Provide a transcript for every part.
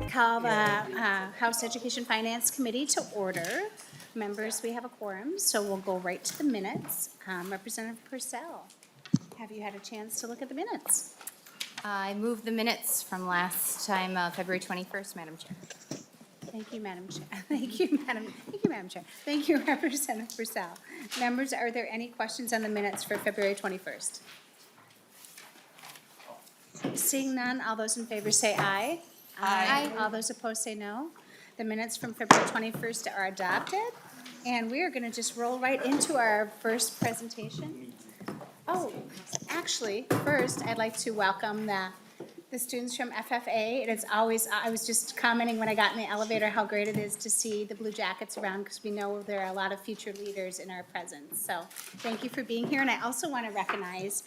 Call the House Education Finance Committee to order. Members, we have a quorum, so we'll go right to the minutes. Representative Purcell, have you had a chance to look at the minutes? I move the minutes from last time, February 21st, Madam Chair. Thank you, Madam Chair. Thank you, Madam Chair. Thank you, Representative Purcell. Members, are there any questions on the minutes for February 21st? Seeing none, all those in favor say aye. Aye. All those opposed say no. The minutes from February 21st are adopted. And we are going to just roll right into our first presentation. Oh, actually, first, I'd like to welcome the students from FFA. It is always, I was just commenting when I got in the elevator how great it is to see the Blue Jackets around, because we know there are a lot of future leaders in our presence. So thank you for being here. And I also want to recognize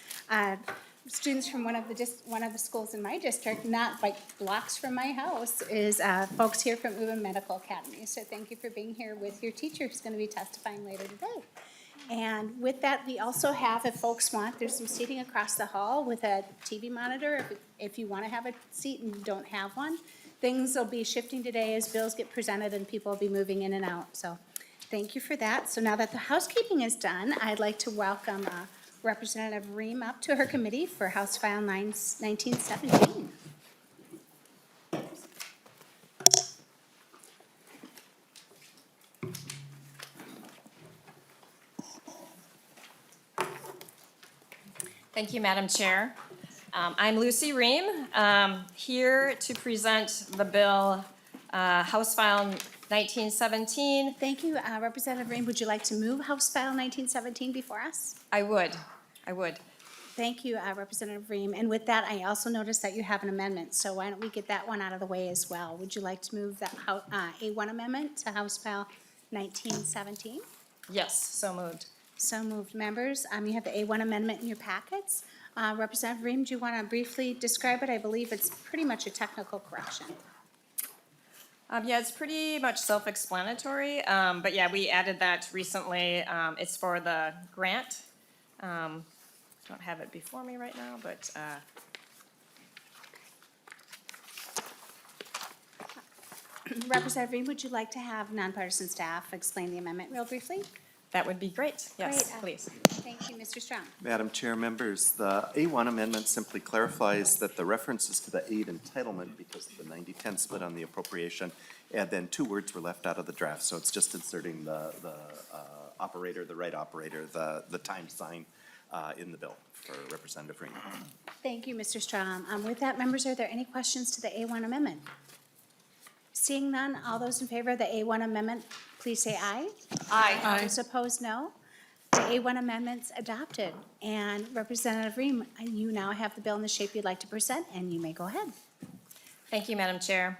students from one of the schools in my district, not like blocks from my house, is folks here from Uva Medical Academy. So thank you for being here with your teacher who's going to be testifying later today. And with that, we also have, if folks want, there's some seating across the hall with a TV monitor. If you want to have a seat and you don't have one, things will be shifting today as bills get presented and people will be moving in and out. So thank you for that. So now that the housekeeping is done, I'd like to welcome Representative Rehm up to her committee for House File 1917. Thank you, Madam Chair. I'm Lucy Rehm, here to present the bill, House File 1917. Thank you, Representative Rehm. Would you like to move House File 1917 before us? I would. Thank you, Representative Rehm. And with that, I also noticed that you have an amendment, so why don't we get that one out of the way as well? Would you like to move that A1 amendment to House File 1917? Yes, so moved. So moved. Members, you have the A1 amendment in your packets. Representative Rehm, do you want to briefly describe it? I believe it's pretty much a technical correction. Yeah, it's pretty much self-explanatory, but yeah, we added that recently. It's for the grant. Don't have it before me right now, but Representative Rehm, would you like to have nonpartisan staff explain the amendment real briefly? that would be great. Yes, Great. please. Thank you, Mr. Strong. Madam Chair, members, the A1 amendment simply clarifies that the references to the aid entitlement, because of the 90-10 split on the appropriation, and then two words were left out of the draft. So it's just inserting the operator, the right operator, the time sign in the bill for Representative Rehm. Thank you, Mr. Strong. With that, members, are there any questions to the A1 amendment? Seeing none, all those in favor of the A1 amendment, please say aye. Aye. Those opposed, no. The A1 amendment's adopted. And Representative Rehm, you now have the bill in the shape you'd like to present, and you may go ahead. Thank you, Madam Chair.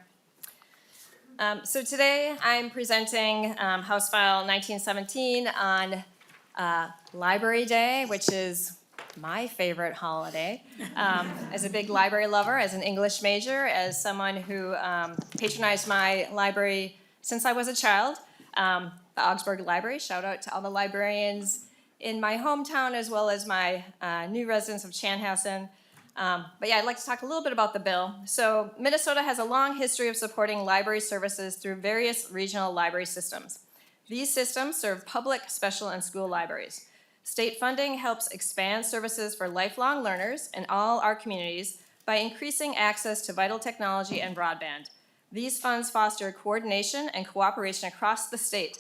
So today I'm presenting House File 1917 on Library Day, which is my favorite holiday. As a big library lover, as an English major, as someone who patronized my library since I was a child, the Augsburg Library, shout out to all the librarians in my hometown as well as my new residents of Chanhassen. But yeah, I'd like to talk a little bit about the bill. So Minnesota has a long history of supporting library services through various regional library systems. These systems serve public, special, and school libraries. State funding helps expand services for lifelong learners in all our communities by increasing access to vital technology and broadband. These funds foster coordination and cooperation across the state,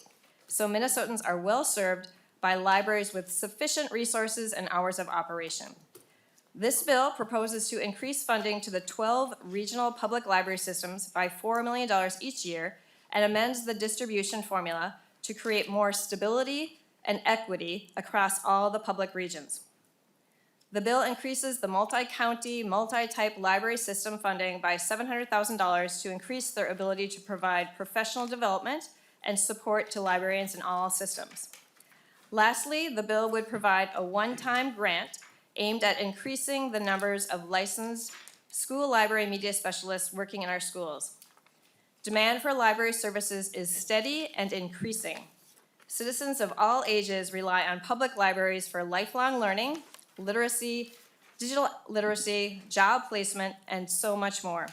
so Minnesotans are well served by libraries with sufficient resources and hours of operation. This bill proposes to increase funding to the 12 regional public library systems by $4 million each year and amends the distribution formula to create more stability and equity across all the public regions. The bill increases the multi-county, multi-type library system funding by $700,000 to increase their ability to provide professional development and support to librarians in all systems. Lastly, the bill would provide a one-time grant aimed at increasing the numbers of licensed school library media specialists working in our schools. Demand for library services is steady and increasing. Citizens of all ages rely on public libraries for lifelong learning, literacy, digital literacy, job placement, and so much more.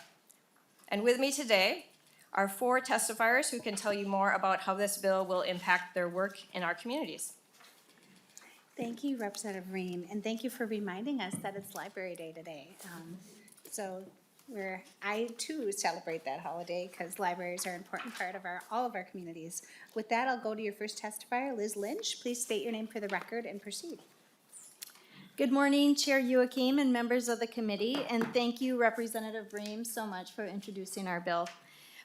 And with me today are 4 testifiers who can tell you more about how this bill will impact their work in our communities. Thank you, Representative Rehm, and thank you for reminding us that it's Library Day today. I too celebrate that holiday because libraries are an important part of all of our communities. With that, I'll go to your first testifier, Liz Lynch. Please state your name for the record and proceed. Good morning, Chair Joachim and members of the committee, and thank you, Representative Rehm, so much for introducing our bill.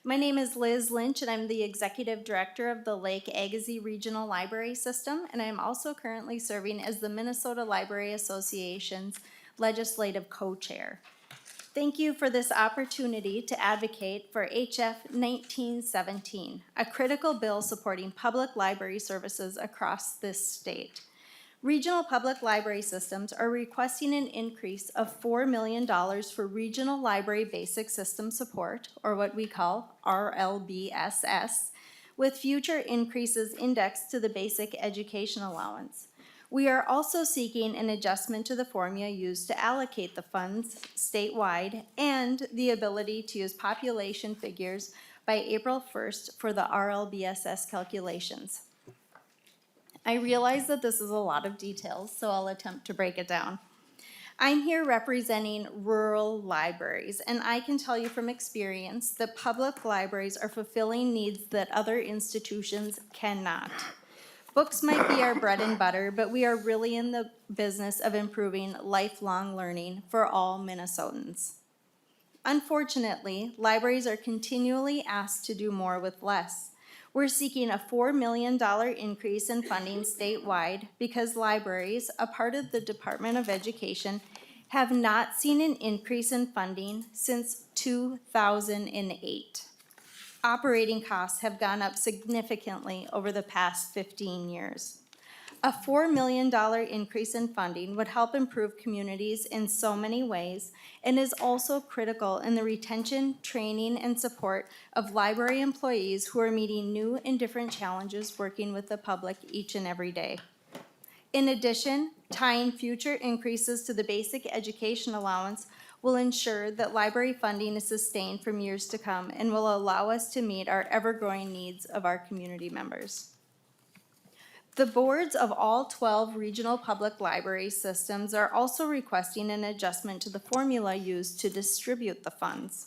My name is Liz Lynch, and I'm the Executive Director of the Lake Agassiz Regional Library System, and I'm also currently serving as the Minnesota Library Association's Legislative Co-Chair. Thank you for this opportunity to advocate for HF 1917, a critical bill supporting public library services across this state. Regional public library systems are requesting an increase of $4 million for regional library basic system support, or what we call RLBSS, with future increases indexed to the basic education allowance. We are also seeking an adjustment to the formula used to allocate the funds statewide and the ability to use population figures by April 1st for the RLBSS calculations. I realize that this is a lot of details, so I'll attempt to break it down. I'm here representing rural libraries, and I can tell you from experience that public libraries are fulfilling needs that other institutions cannot. Books might be our bread and butter, but we are really in the business of improving lifelong learning for all Minnesotans. Unfortunately, libraries are continually asked to do more with less. We're seeking a $4 million increase in funding statewide because libraries, a part of the Department of Education, have not seen an increase in funding since 2008. Operating costs have gone up significantly over the past 15 years. A $4 million increase in funding would help improve communities in so many ways and is also critical in the retention, training, and support of library employees who are meeting new and different challenges working with the public each and every day. In addition, tying future increases to the basic education allowance will ensure that library funding is sustained from years to come and will allow us to meet our ever-growing needs of our community members. The boards of all 12 regional public library systems are also requesting an adjustment to the formula used to distribute the funds.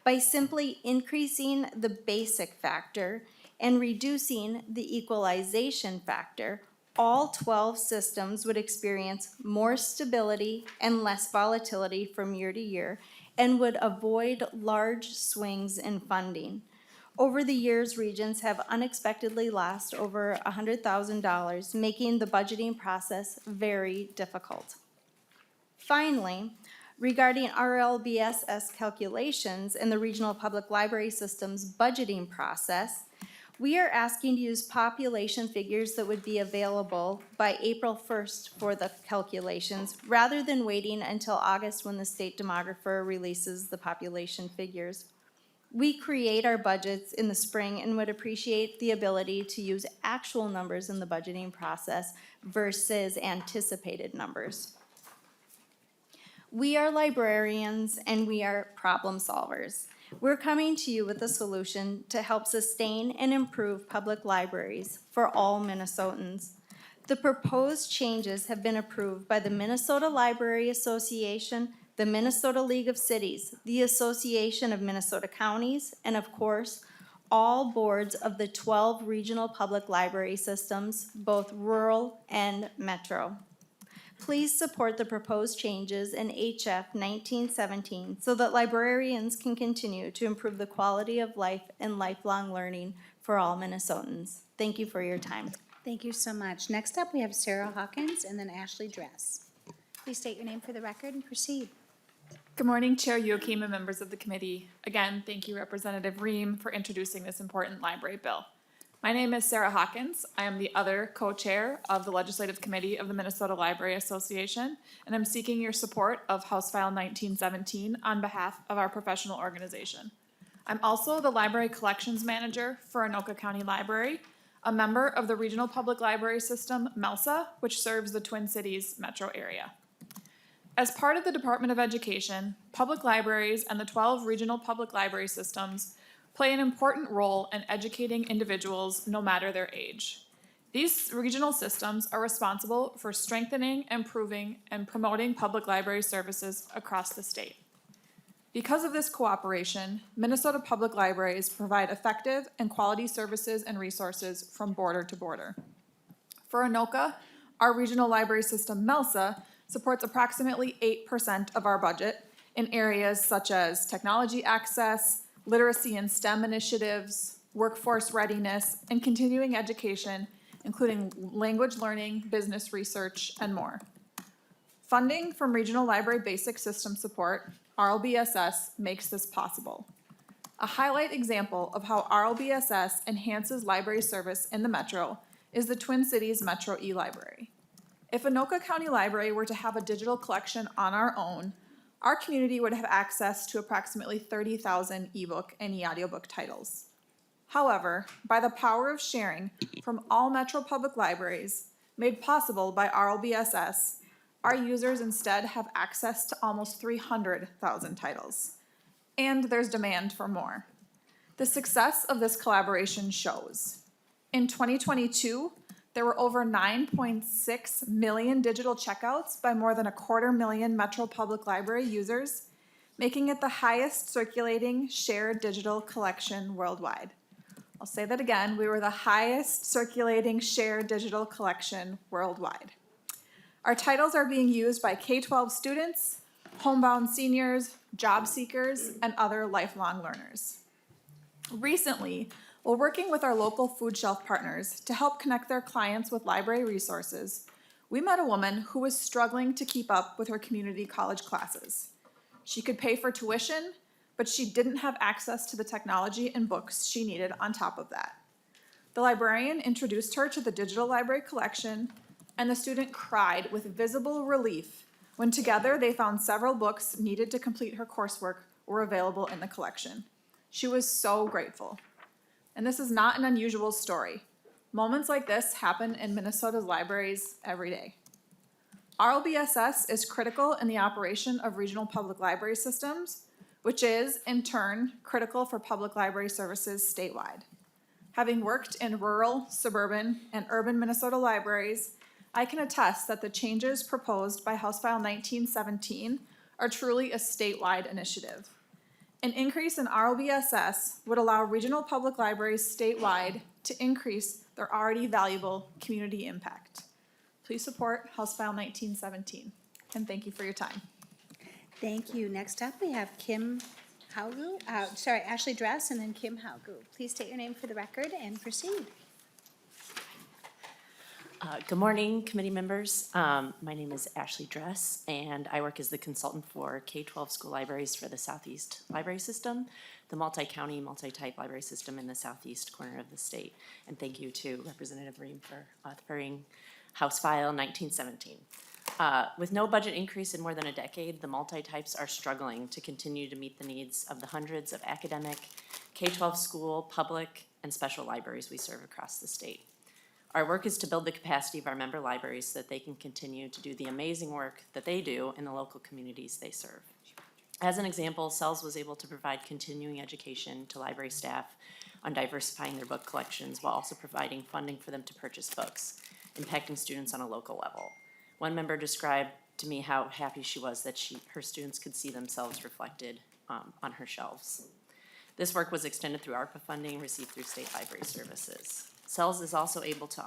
By simply increasing the basic factor and reducing the equalization factor, all 12 systems would experience more stability and less volatility from year to year and would avoid large swings in funding. Over the years, regions have unexpectedly lost over $100,000, making the budgeting process very difficult. Finally, regarding RLBSS calculations and the regional public library system's budgeting process, we are asking to use population figures that would be available by April 1st for the calculations, rather than waiting until August when the state demographer releases the population figures. We create our budgets in the spring and would appreciate the ability to use actual numbers in the budgeting process versus anticipated numbers. We are librarians and we are problem solvers. We're coming to you with a solution to help sustain and improve public libraries for all Minnesotans. The proposed changes have been approved by the Minnesota Library Association, the Minnesota League of Cities, the Association of Minnesota Counties, and of course, all boards of the 12 regional public library systems, both rural and metro. Please support the proposed changes in HF 1917 so that librarians can continue to improve the quality of life and lifelong learning for all Minnesotans. Thank you for your time. Thank you so much. Next up, we have Sarah Hawkins and then Ashley Dress. Please state your name for the record and proceed. Good morning, Chair Joachim and members of the committee. Again, thank you, Representative Rehm, for introducing this important library bill. My name is Sarah Hawkins. I am the other co-chair of the Legislative Committee of the Minnesota Library Association, and I'm seeking your support of House File 1917 on behalf of our professional organization. I'm also the Library Collections Manager for Anoka County Library, a member of the Regional Public Library System, MELSA, which serves the Twin Cities metro area. As part of the Department of Education, public libraries and the 12 regional public library systems play an important role in educating individuals no matter their age. These regional systems are responsible for strengthening, improving, and promoting public library services across the state. Because of this cooperation, Minnesota Public Libraries provide effective and quality services and resources from border to border. For Anoka, our regional library system, MELSA, supports approximately 8% of our budget in areas such as technology access, literacy and STEM initiatives, workforce readiness, and continuing education, including language learning, business research, and more. Funding from Regional Library Basic System Support, RLBSS, makes this possible. A highlight example of how RLBSS enhances library service in the Metro is the Twin Cities Metro e-Library. If Anoka County Library were to have a digital collection on our own, our community would have access to approximately 30,000 ebook and e-audiobook titles. However, by the power of sharing from all Metro Public Libraries, made possible by RLBSS, our users instead have access to almost 300,000 titles. And there's demand for more. The success of this collaboration shows. In 2022, there were over 9.6 million digital checkouts by more than 250,000 Metro Public Library users, making it the highest circulating shared digital collection worldwide. I'll say that again, we were the highest circulating shared digital collection worldwide. Our titles are being used by K-12 students, homebound seniors, job seekers, and other lifelong learners. Recently, while working with our local food shelf partners to help connect their clients with library resources, we met a woman who was struggling to keep up with her community college classes. She could pay for tuition, but she didn't have access to the technology and books she needed on top of that. The librarian introduced her to the digital library collection, and the student cried with visible relief when together they found several books needed to complete her coursework were available in the collection. She was so grateful. And this is not an unusual story. Moments like this happen in Minnesota's libraries every day. RLBSS is critical in the operation of regional public library systems, which is, in turn, critical for public library services statewide. Having worked in rural, suburban, and urban Minnesota libraries, I can attest that the changes proposed by House File 1917 are truly a statewide initiative. An increase in RLBSS would allow regional public libraries statewide to increase their already valuable community impact. Please support House File 1917, and thank you for your time. Thank you. Next up, we have Ashley Dress and then Kim Haugu. Please state your name for the record and proceed. Good morning, committee members. My name is Ashley Dress, and I work as the consultant for K-12 school libraries for the Southeast Library System, the multi-county, multi-type library system in the southeast corner of the state. And thank you to Representative Rehm for authoring House File 1917. With no budget increase in more than a decade, the multi-types are struggling to continue to meet the needs of the hundreds of academic, K-12 school, public, and special libraries we serve across the state. Our work is to build the capacity of our member libraries so that they can continue to do the amazing work that they do in the local communities they serve. As an example, CELS was able to provide continuing education to library staff on diversifying their book collections while also providing funding for them to purchase books, impacting students on a local level. One member described to me how happy she was that her students could see themselves reflected on her shelves. This work was extended through ARPA funding received through state library services. CELS is also able to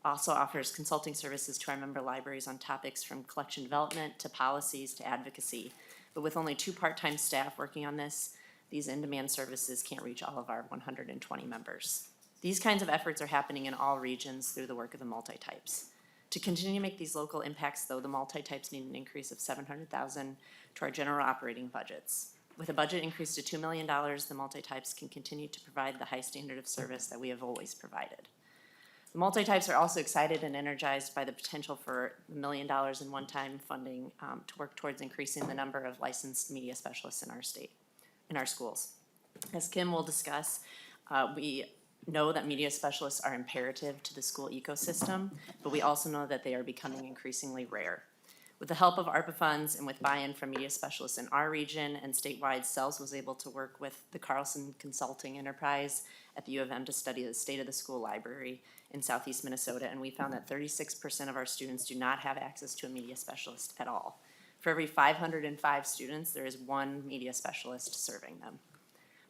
offers consulting services to our member libraries on topics from collection development to policies to advocacy. But with only 2 part-time staff working on this, these in-demand services can't reach all of our 120 members. These kinds of efforts are happening in all regions through the work of the multi-types. To continue to make these local impacts, though, the multi-types need an increase of $700,000 to our general operating budgets. With a budget increase to $2 million, the multi-types can continue to provide the high standard of service that we have always provided. The multi-types are also excited and energized by the potential for $1 million in one-time funding to work towards increasing the number of licensed media specialists in our schools. As Kim will discuss, we know that media specialists are imperative to the school ecosystem, but we also know that they are becoming increasingly rare. With the help of ARPA funds and with buy-in from media specialists in our region and statewide, CELS was able to work with the Carlson Consulting Enterprise at the U of M to study the state of the school library in southeast Minnesota, and we found that 36% of our students do not have access to a media specialist at all. For every 505 students, there is one media specialist serving them.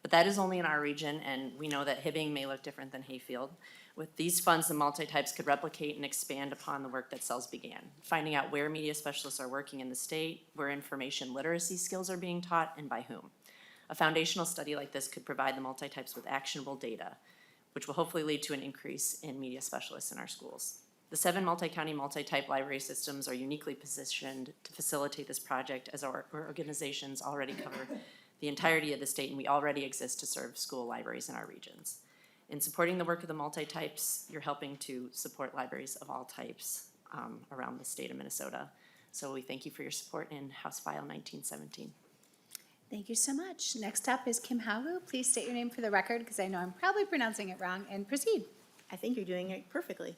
But that is only in our region, and we know that Hibbing may look different than Hayfield. With these funds, the multi-types could replicate and expand upon the work that CELS began, finding out where media specialists are working in the state, where information literacy skills are being taught, and by whom. A foundational study like this could provide the multi-types with actionable data, which will hopefully lead to an increase in media specialists in our schools. The 7 multi-county, multi-type library systems are uniquely positioned to facilitate this project, as our organizations already cover the entirety of the state, and we already exist to serve school libraries in our regions. In supporting the work of the multi-types, you're helping to support libraries of all types around the state of Minnesota. So we thank you for your support in House File 1917. Thank you so much. Next up is Kim Haugu. Please state your name for the record, because I know I'm probably pronouncing it wrong, and proceed. I think you're doing it perfectly.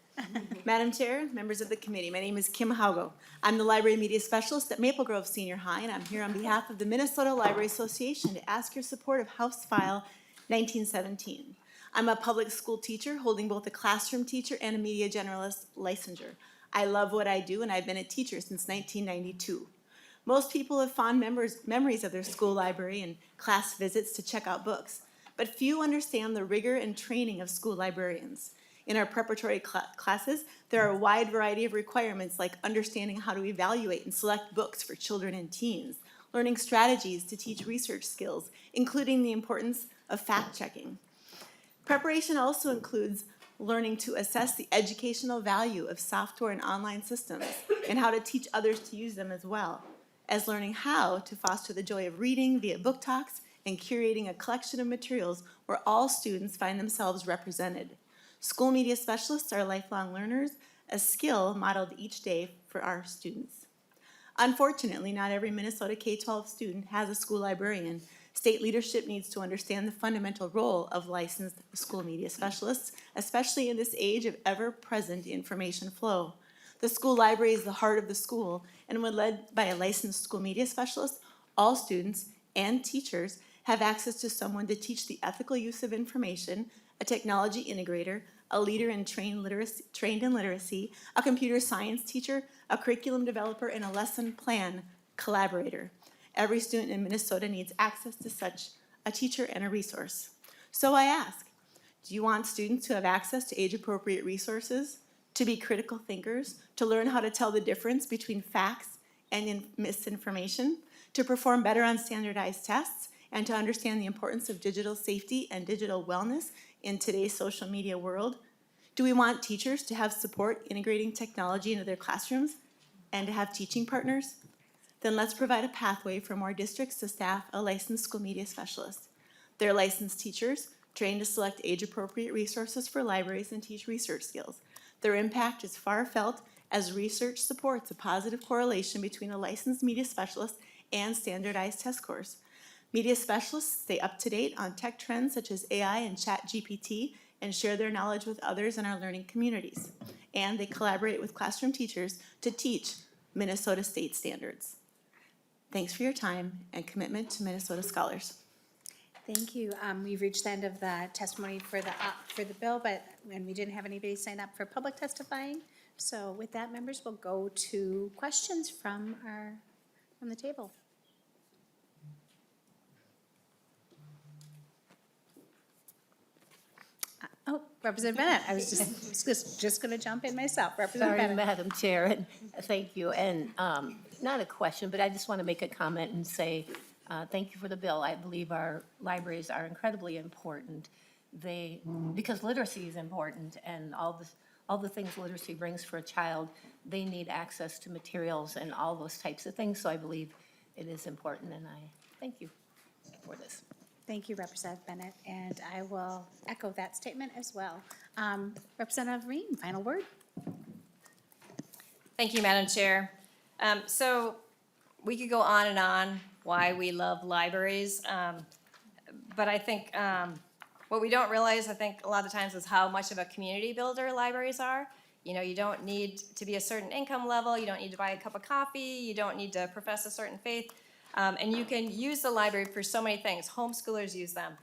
Madam Chair, members of the committee, my name is Kim Haugo. I'm the Library Media Specialist at Maple Grove Senior High, and I'm here on behalf of the Minnesota Library Association to ask your support of House File 1917. I'm a public school teacher holding both a classroom teacher and a media generalist licensure. I love what I do, and I've been a teacher since 1992. Most people have fond memories of their school library and class visits to check out books, but few understand the rigor and training of school librarians. In our preparatory classes, there are a wide variety of requirements like understanding how to evaluate and select books for children and teens, learning strategies to teach research skills, including the importance of fact-checking. Preparation also includes learning to assess the educational value of software and online systems and how to teach others to use them as well, as learning how to foster the joy of reading via book talks and curating a collection of materials where all students find themselves represented. School media specialists are lifelong learners, a skill modeled each day for our students. Unfortunately, not every Minnesota K-12 student has a school librarian. State leadership needs to understand the fundamental role of licensed school media specialists, especially in this age of ever-present information flow. The school library is the heart of the school, and when led by a licensed school media specialist, all students and teachers have access to someone to teach the ethical use of information, a technology integrator, a leader in trained in literacy, a computer science teacher, a curriculum developer, and a lesson plan collaborator. Every student in Minnesota needs access to such a teacher and a resource. So I ask, do you want students to have access to age-appropriate resources, to be critical thinkers, to learn how to tell the difference between facts and misinformation, to perform better on standardized tests, and to understand the importance of digital safety and digital wellness in today's social media world? Do we want teachers to have support integrating technology into their classrooms and to have teaching partners? Then let's provide a pathway for more districts to staff a licensed school media specialist. They're licensed teachers trained to select age-appropriate resources for libraries and teach research skills. Their impact is far felt as research supports a positive correlation between a licensed media specialist and standardized test scores. Media specialists stay up to date on tech trends such as AI and ChatGPT and share their knowledge with others in our learning communities. And they collaborate with classroom teachers to teach Minnesota state standards. Thanks for your time and commitment to Minnesota scholars. Thank you. We've reached the end of the testimony for the bill, and we didn't have anybody sign up for public testifying. So with that, members, we'll go to questions from the table. Oh, Representative Bennett, I was just going to jump in myself. Representative Sorry, Bennett. Madam Chair, and thank you. And not a question, but I just want to make a comment and say thank you for the bill. I believe our libraries are incredibly important. Because literacy is important, and all the things literacy brings for a child, they need access to materials and all those types of things. So I believe it is important, and I thank you for this. Thank you, Representative Bennett, and I will echo that statement as well. Representative Rehm, final word. Thank you, Madam Chair. So we could go on and on why we love libraries, but I think what we don't realize, I think a lot of times, is how much of a community builder libraries are. You know, you don't need to be a certain income level, you don't need to buy a cup of coffee, you don't need to profess a certain faith. And you can use the library for so many things. Homeschoolers use them.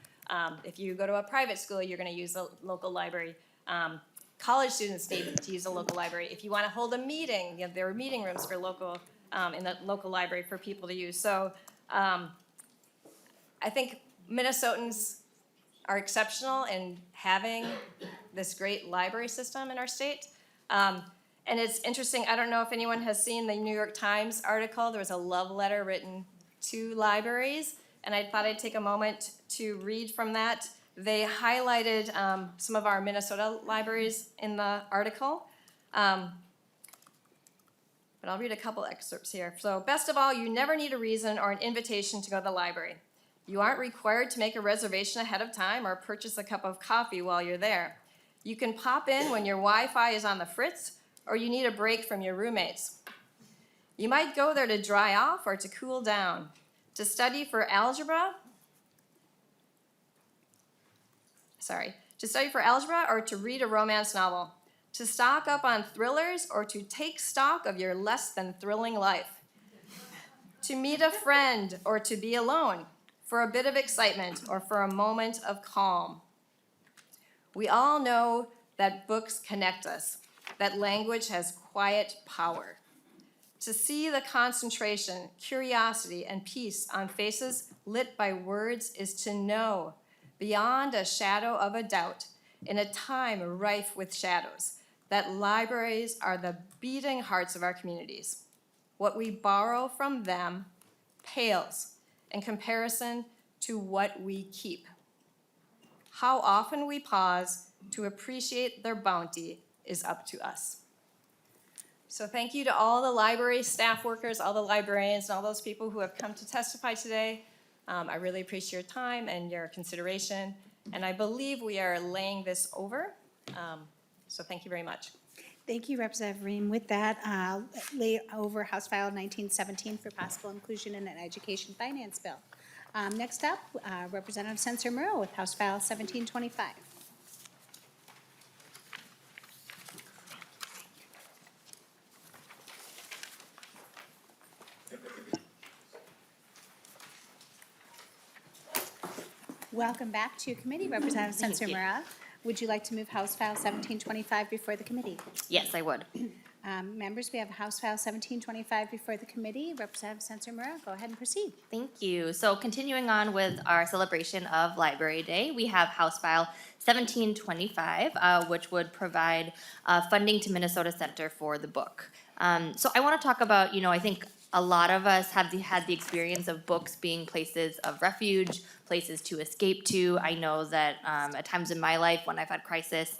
If you go to a private school, you're gonna use a local library. College students need to use a local library. If you wanna hold a meeting, you know, there are meeting rooms for local, in the local library for people to use. So, I think Minnesotans are exceptional in having this great library system in our state. And it's interesting, I don't know if anyone has seen the New York Times article. There was a love letter written to libraries, and I thought I'd take a moment to read from that. They highlighted some of our Minnesota libraries in the article. But I'll read a couple excerpts here. So, best of all, you never need a reason or an invitation to go to the library. You aren't required to make a reservation ahead of time or purchase a cup of coffee while you're there. You can pop in when your Wi-Fi is on the fritz or you need a break from your roommates. You might go there to dry off or to cool down, to study for algebra. To study for algebra or to read a romance novel, to stock up on thrillers or to take stock of your less than thrilling life, to meet a friend or to be alone, for a bit of excitement or for a moment of calm. We all know that books connect us, that language has quiet power. To see the concentration, curiosity, and peace on faces lit by words is to know, beyond a shadow of a doubt, in a time rife with shadows, that libraries are the beating hearts of our communities. What we borrow from them pales in comparison to what we keep. How often we pause to appreciate their bounty is up to us. So thank you to all the library staff workers, all the librarians, and all those people who have come to testify today. I really appreciate your time and your consideration, and I believe we are laying this over. So thank you very much. Thank you, Representative Rehm. With that, lay over House File 1917 for possible inclusion in an education finance bill. Next up, Representative Sencer-Mura with House File 1725. Welcome back to your committee, Representative Thank you. Sencer-Mura. Would you like to move House File 1725 before the committee? Yes, I would. Members, we have House File 1725 before the committee. Representative Sencer-Mura, go ahead and proceed. Thank you. So continuing on with our celebration of Library Day, we have House File 1725, which would provide funding to Minnesota Center for the book. So I want to talk about, I think a lot of us have had the experience of books being places of refuge, places to escape to. I know that at times in my life when I've had crisis,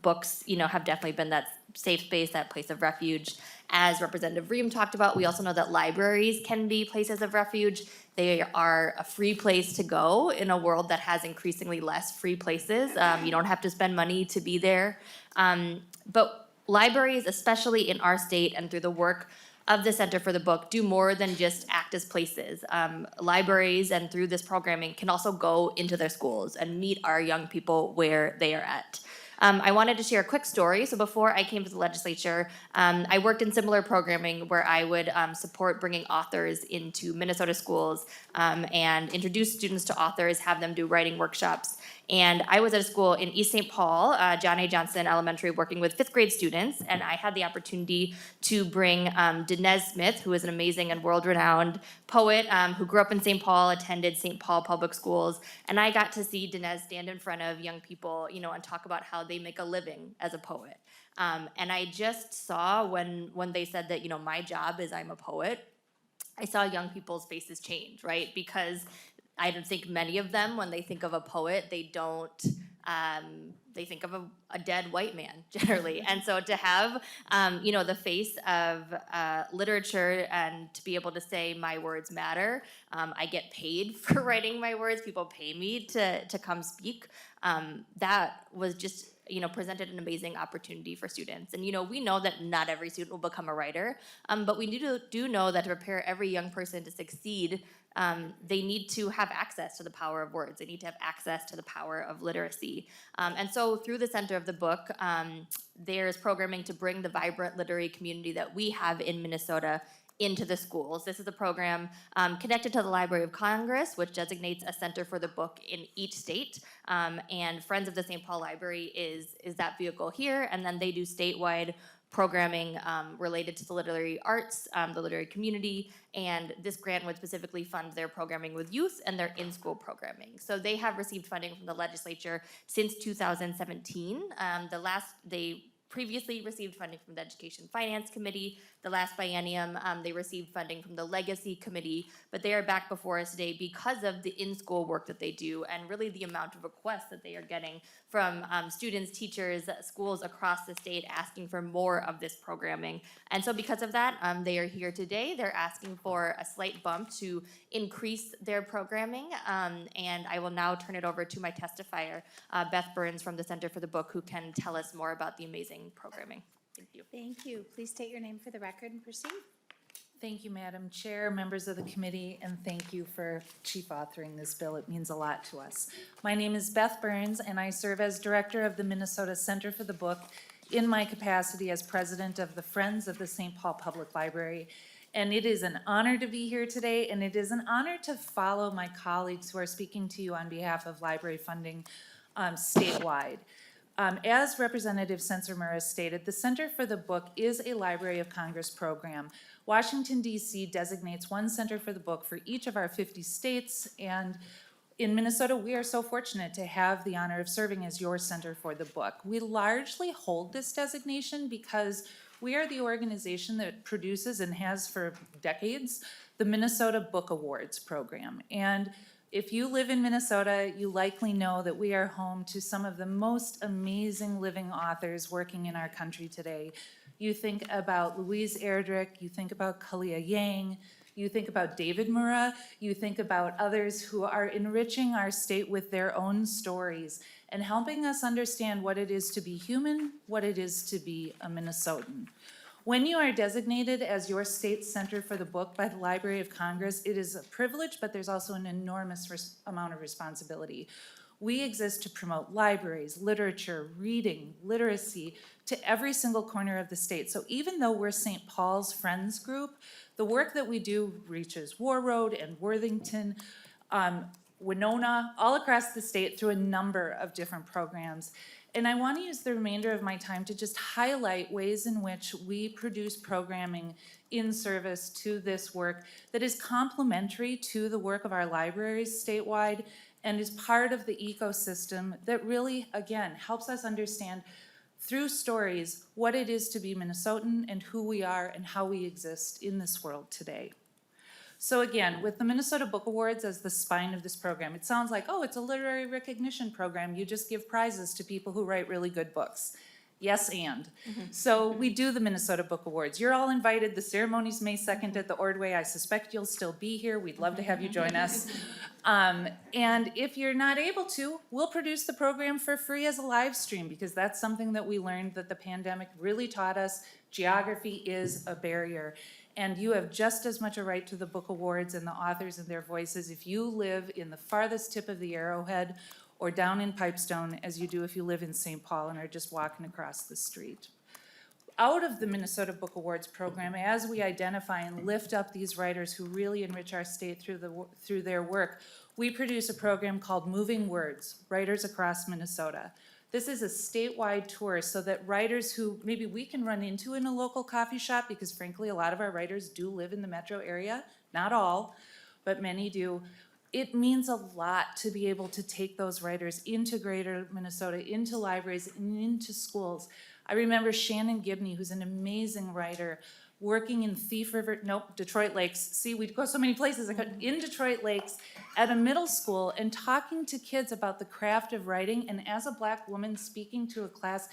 books, have definitely been that safe space, that place of refuge. As Representative Rehm talked about, we also know that libraries can be places of refuge. They are a free place to go in a world that has increasingly less free places. You don't have to spend money to be there. But libraries, especially in our state and through the work of the Center for the Book, do more than just act as places. Libraries and through this programming can also go into their schools and meet our young people where they are at. I wanted to share a quick story. So before I came to the legislature, I worked in similar programming where I would support bringing authors into Minnesota schools and introduce students to authors, have them do writing workshops. And I was at a school in East St. Paul, John A. Johnson Elementary, working with fifth grade students, and I had the opportunity to bring Dinez Smith, who is an amazing and world-renowned poet who grew up in St. Paul, attended St. Paul Public Schools, and I got to see Dinez stand in front of young people, and talk about how they make a living as a poet. And I just saw when they said that, my job is I'm a poet, I saw young people's faces change, right? Because I don't think many of them, when they think of a poet, they think of a dead white man generally. And so to have, the face of literature and to be able to say my words matter, I get paid for writing my words, people pay me to come speak, that was just, presented an amazing opportunity for students. And, we know that not every student will become a writer, but we do know that to prepare every young person to succeed, they need to have access to the power of words. They need to have access to the power of literacy. And so So through the Center of the Book, there's programming to bring the vibrant literary community that we have in Minnesota into the schools. This is a program connected to the Library of Congress, which designates a center for the book in each state. And Friends of the St. Paul Library is that vehicle here, and then they do statewide programming related to the literary arts, the literary community, and this grant would specifically fund their programming with youth and their in-school programming. So they have received funding from the legislature since 2017. They previously received funding from the Education Finance Committee. The last biennium, they received funding from the Legacy Committee, but they are back before us today because of the in-school work that they do and really the amount of requests that they are getting from students, teachers, schools across the state asking for more of this programming. And so because of that, they are here today. They're asking for a slight bump to increase their programming. And I will now turn it over to my testifier, Beth Burns from the Center for the Book, who can tell us more about the amazing programming. Thank you. Thank you. Please state your name for the record and proceed. Thank you, Madam Chair, members of the committee, and thank you for chief authoring this bill. It means a lot to us. My name is Beth Burns, and I serve as director of the Minnesota Center for the Book in my capacity as president of the Friends of the St. Paul Public Library. And it is an honor to be here today, and it is an honor to follow my colleagues who are speaking to you on behalf of library funding statewide. As Representative Sencer-Mura stated, the Center for the Book is a Library of Congress program. Washington, D.C. designates one Center for the Book for each of our 50 states, and in Minnesota, we are so fortunate to have the honor of serving as your Center for the Book. We largely hold this designation because we are the organization that produces and has for decades the Minnesota Book Awards program. And if you live in Minnesota, you likely know that we are home to some of the most amazing living authors working in our country today. You think about Louise Erdrich, you think about Kalia Yang, you think about David Mura, you think about others who are enriching our state with their own stories and helping us understand what it is to be human, what it is to be a Minnesotan. When you are designated as your state Center for the Book by the Library of Congress, it is a privilege, but there's also an enormous amount of responsibility. We exist to promote libraries, literature, reading, literacy to every single corner of the state. So even though we're St. Paul's Friends Group, the work that we do reaches Warroad and Worthington, Winona, all across the state through a number of different programs. And I want to use the remainder of my time to just highlight ways in which we produce programming in service to this work that is complementary to the work of our libraries statewide and is part of the ecosystem that really, again, helps us understand through stories what it is to be Minnesotan and who we are and how we exist in this world today. So again, with the Minnesota Book Awards as the spine of this program, it sounds like, oh, it's a literary recognition program. You just give prizes to people who write really good books. Yes, and. So we do the Minnesota Book Awards. You're all invited. The ceremony's May 2nd at the Ordway. I suspect you'll still be here. We'd love to have you join us. And if you're not able to, we'll produce the program for free as a live stream because that's something that we learned that the pandemic really taught us. Geography is a barrier. And you have just as much a right to the book awards and the authors and their voices if you live in the farthest tip of the Arrowhead or down in Pipestone as you do if you live in St. Paul and are just walking across the street. Out of the Minnesota Book Awards program, as we identify and lift up these writers who really enrich our state through their work, we produce a program called Moving Words, Writers Across Minnesota. This is a statewide tour so that writers who maybe we can run into in a local coffee shop, because frankly, a lot of our writers do live in the metro area, not all, but many do. It means a lot to be able to take those writers into greater Minnesota, into libraries, and into schools. I remember Shannon Gibney, who's an amazing writer, working in Detroit Lakes. See, we'd go so many places. In Detroit Lakes at a middle school and talking to kids about the craft of writing. And as a Black woman speaking to a class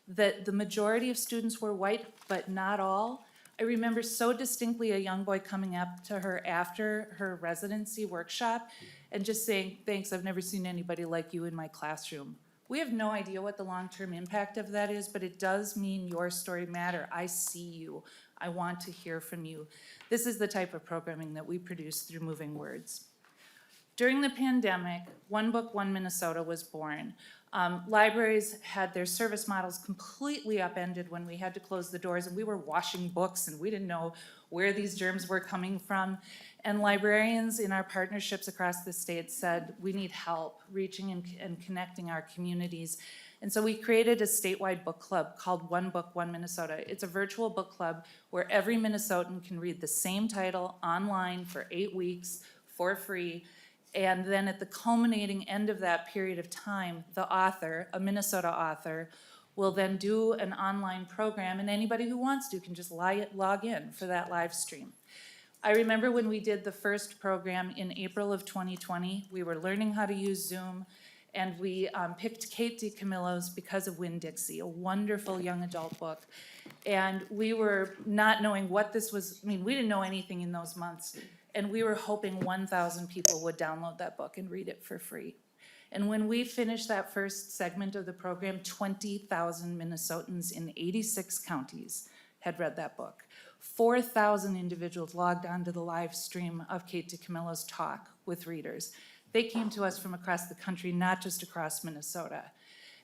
that the majority of students were white, but not all, I remember so distinctly a young boy coming up to her after her residency workshop and just saying, "Thanks, I've never seen anybody like you in my classroom." We have no idea what the long-term impact of that is, but it does mean your story matter. I see you. I want to hear from you. This is the type of programming that we produce through Moving Words. During the pandemic, One Book, One Minnesota was born. Libraries had their service models completely upended when we had to close the doors, and we were washing books, and we didn't know where these germs were coming from. And librarians in our partnerships across the state said, we need help reaching and connecting our communities. And so we created a statewide book club called One Book, One Minnesota. It's a virtual book club where every Minnesotan can read the same title online for 8 weeks for free. And then at the culminating end of that period of time, the author, a Minnesota author, will then do an online program, and anybody who wants to can just log in for that live stream. I remember when we did the first program in April of 2020, we were learning how to use Zoom, and we picked Kate DiCamillo's Because of Winn-Dixie, a wonderful young adult book. And we were not knowing what this was, I mean, we didn't know anything in those months. And we were hoping 1,000 people would download that book and read it for free. And when we finished that first segment of the program, 20,000 Minnesotans in 86 counties had read that book. 4,000 individuals logged onto the live stream of Kate DiCamillo's talk with readers. They came to us from across the country, not just across Minnesota.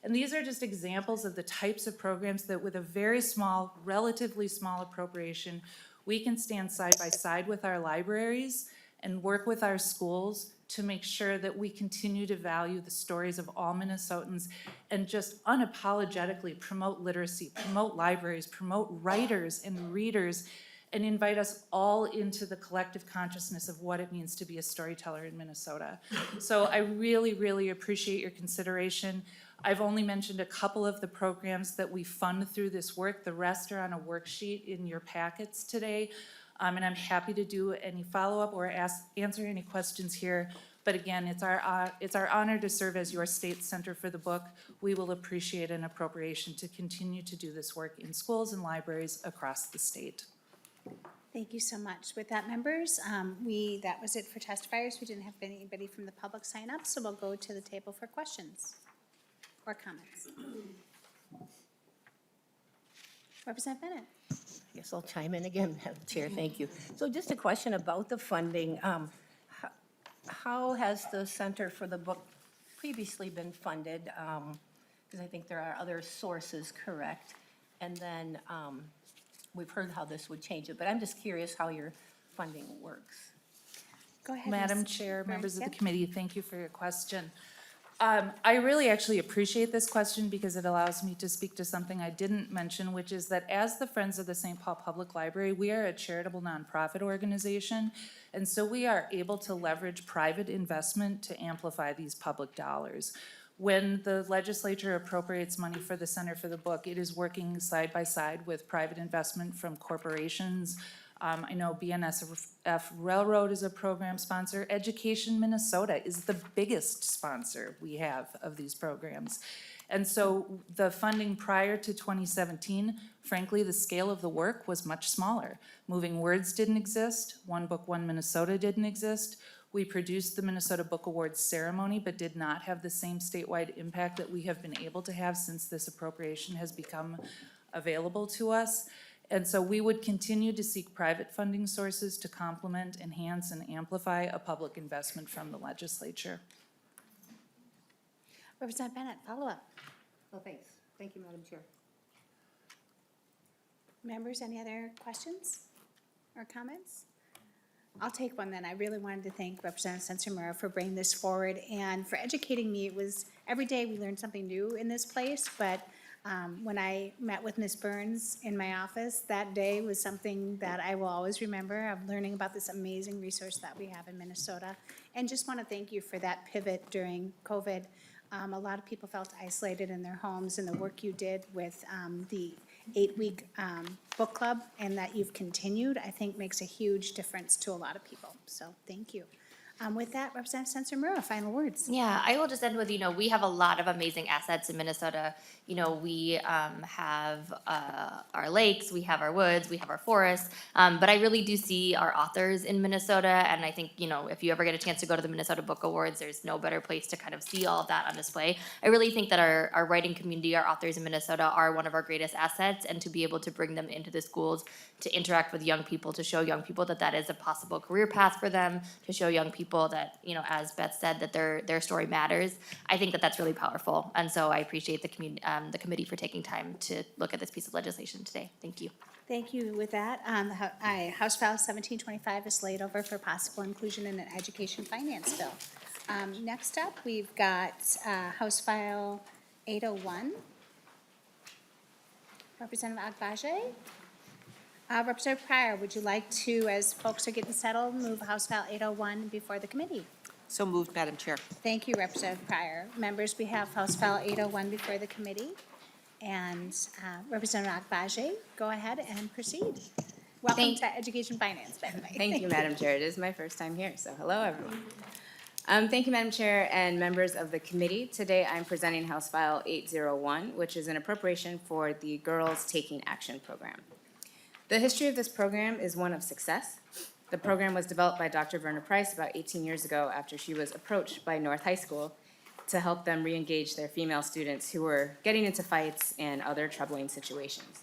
And these are just examples of the types of programs that with a very small, relatively small appropriation, we can stand side by side with our libraries and work with our schools to make sure that we continue to value the stories of all Minnesotans and just unapologetically promote literacy, promote libraries, promote writers and readers, and invite us all into the collective consciousness of what it means to be a storyteller in Minnesota. So I really, really appreciate your consideration. I've only mentioned a couple of the programs that we fund through this work. The rest are on a worksheet in your packets today. And I'm happy to do any follow-up or answer any questions here. But again, it's our honor to serve as your state center for the book. We will appreciate an appropriation to continue to do this work in schools and libraries across the state. Thank you so much. With that, members, that was it for testifiers. We didn't have anybody from the public sign up, so we'll go to the table for questions or comments. Representative Bennett. I guess I'll chime in again, Madam Chair, thank you. So just a question about the funding. How has the Center for the Book previously been funded? Because I think there are other sources, correct? And then we've heard how this would change it, but I'm just curious how your funding works. Go ahead. Madam Ms. Chair, members of the Yep. committee, thank you for your question. I really actually appreciate this question because it allows me to speak to something I didn't mention, which is that as the Friends of the St. Paul Public Library, we are a charitable nonprofit organization, and so we are able to leverage private investment to amplify these public dollars. When the legislature appropriates money for the Center for the Book, it is working side by side with private investment from corporations. I know BNSF Railroad is a program sponsor. Education Minnesota is the biggest sponsor we have of these programs. And so the funding prior to 2017, frankly, the scale of the work was much smaller. Moving Words didn't exist. One Book, One Minnesota didn't exist. We produced the Minnesota Book Awards ceremony, but did not have the same statewide impact that we have been able to have since this appropriation has become available to us. And so we would continue to seek private funding sources to complement, enhance, and amplify a public investment from the legislature. Representative Bennett, follow up. Oh, thanks. Thank you, Madam Chair. Members, any other questions or comments? I'll take one then. I really wanted to thank Representative Sencer-Mura for bringing this forward and for educating me. It was, every day we learned something new in this place, but when I met with Ms. Burns in my office, that day was something that I will always remember of learning about this amazing resource that we have in Minnesota. And just want to thank you for that pivot during COVID. A lot of people felt isolated in their homes, and the work you did with the 8-week book club and that you've continued, I think makes a huge difference to a lot of people. So thank you. With that, Representative Sencer-Mura, final words. Yeah, I will just end with, we have a lot of amazing assets in Minnesota. We have our lakes, we have our woods, we have our forests. But I really do see our authors in Minnesota. And I think, if you ever get a chance to go to the Minnesota Book Awards, there's no better place to kind of see all of that on display. I really think that our writing community, our authors in Minnesota are one of our greatest assets. And to be able to bring them into the schools, to interact with young people, to show young people that that is a possible career path for them, to show young people people that, you know, as Beth said, that their story matters. I think that that's really powerful. And so I appreciate the committee for taking time to look at this piece of legislation today. Thank you. Thank you. With that, House File 1725 is laid over for possible inclusion in an education finance bill. Next up, we've got House File 801. Representative Agbaje. Representative Pryor, would you like to, as folks are getting settled, move House File 801 before the committee? So moved, Madam Chair. Thank you, Representative Pryor. Members, we have House File 801 before the committee. And Representative Agbaje, go ahead and proceed. Welcome to Education Finance, by the way. Thank you, Madam Chair. It is my first time here, so hello, everyone. Thank you, Madam Chair and members of the committee. Today, I'm presenting House File 801, which is an appropriation for the Girls Taking Action Program. The history of this program is one of success. The program was developed by Dr. Verna Price about 18 years ago after she was approached by North High School to help them re-engage their female students who were getting into fights and other troubling situations.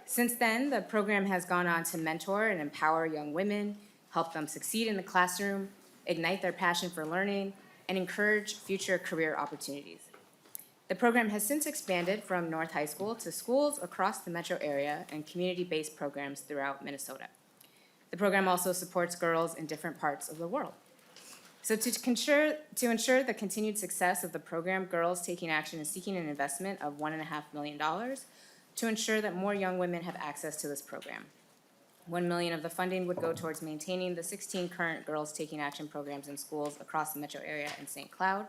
Since then, the program has gone on to mentor and empower young women, help them succeed in the classroom, ignite their passion for learning, and encourage future career opportunities. The program has since expanded from North High School to schools across the metro area and community-based programs throughout Minnesota. The program also supports girls in different parts of the world. So to ensure the continued success of the program, Girls Taking Action is seeking an investment of $1.5 million to ensure that more young women have access to this program. $1 million of the funding would go towards maintaining the 16 current Girls Taking Action programs in schools across the metro area and St. Cloud.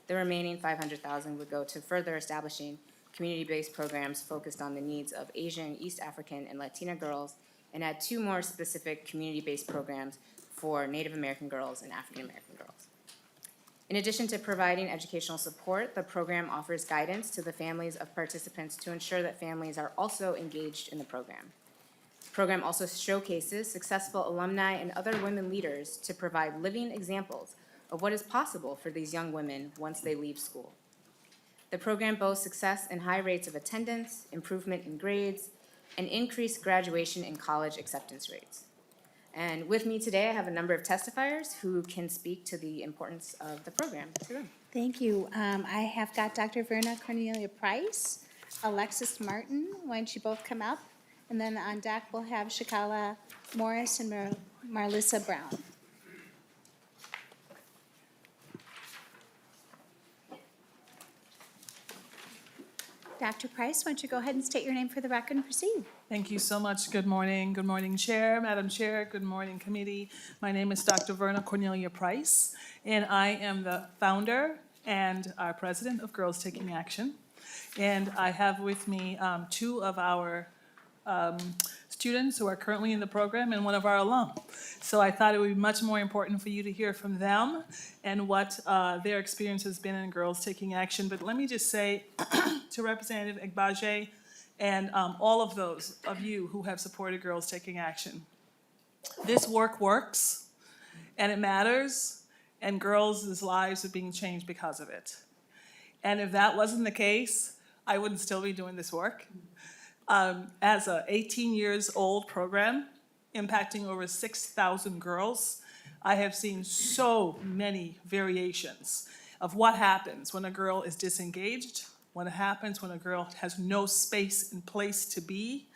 The remaining $500,000 would go to further establishing community-based programs focused on the needs of Asian, East African, and Latina girls, and add 2 more specific community-based programs for Native American girls and African American girls. In addition to providing educational support, the program offers guidance to the families of participants to ensure that families are also engaged in the program. The program also showcases successful alumni and other women leaders to provide living examples of what is possible for these young women once they leave school. The program boasts success in high rates of attendance, improvement in grades, and increased graduation and college acceptance rates. And with me today, I have a number of testifiers who can speak to the importance of the program to them. Thank you. I have got Dr. Verna Cornelia Price, Alexis Martin. Why don't you both come up? And then on deck, we'll have Shakala Morris and Marlissa Brown. Dr. Price, why don't you go ahead and state your name for the record and proceed? Thank you so much. Good morning. Good morning, Chair, Madam Chair. Good morning, committee. My name is Dr. Verna Cornelia Price, and I am the founder and our president of Girls Taking Action. And I have with me 2 of our students who are currently in the program and one of our alum. So I thought it would be much more important for you to hear from them and what their experience has been in Girls Taking Action. But let me just say to Representative Agbaje and all of those of you who have supported Girls Taking Action, this work works and it matters, and girls' lives are being changed because of it. And if that wasn't the case, I wouldn't still be doing this work. As a 18 years old program impacting over 6,000 girls, I have seen so many variations of what happens when a girl is disengaged, what happens when a girl has no space and place to be.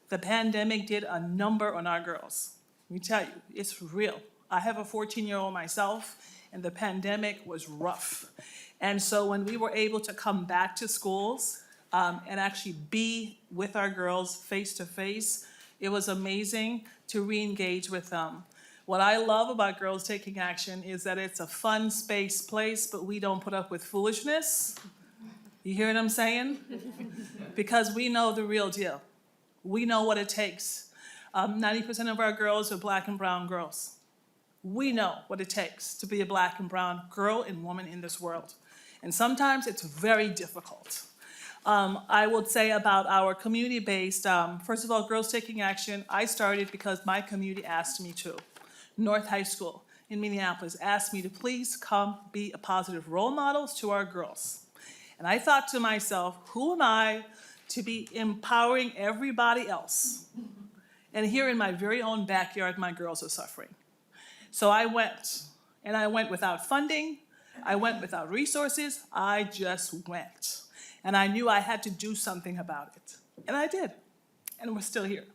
The pandemic did a number on our girls. Let me tell you, it's real. I have a 14-year-old myself, and the pandemic was rough. And so when we were able to come back to schools and actually be with our girls face to face, it was amazing to re-engage with them. What I love about Girls Taking Action is that it's a fun space place, but we don't put up with foolishness. You hear what I'm saying? Because we know the real deal. We know what it takes. 90% of our girls are Black and brown girls. We know what it takes to be a Black and brown girl and woman in this world. And sometimes it's very difficult. I would say about our community-based, first of all, Girls Taking Action, I started because my community asked me to. North High School in Minneapolis asked me to please come be a positive role models to our girls. And I thought to myself, who am I to be empowering everybody else? And here in my very own backyard, my girls are suffering. So I went And I went without funding, I went without resources, I just went. And I knew I had to do something about it. And I did. And we're still here.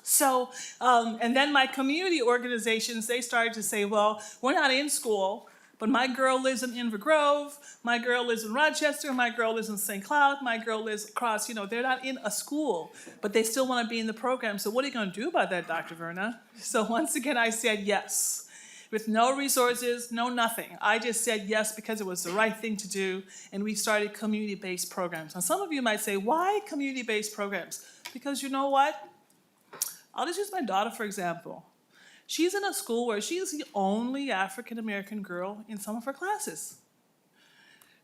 So, and then my community organizations, they started to say, well, we're not in school, but my girl lives in Inver Grove, my girl lives in Rochester, my girl lives in St. Cloud, my girl lives across, they're not in a school, but they still want to be in the program. So what are you going to do about that, Dr. Verna? So once again, I said yes. With no resources, no nothing. I just said yes because it was the right thing to do, and we started community-based programs. Now, some of you might say, why community-based programs? Because you know what? I'll just use my daughter, for example. She's in a school where she's the only African-American girl in some of her classes.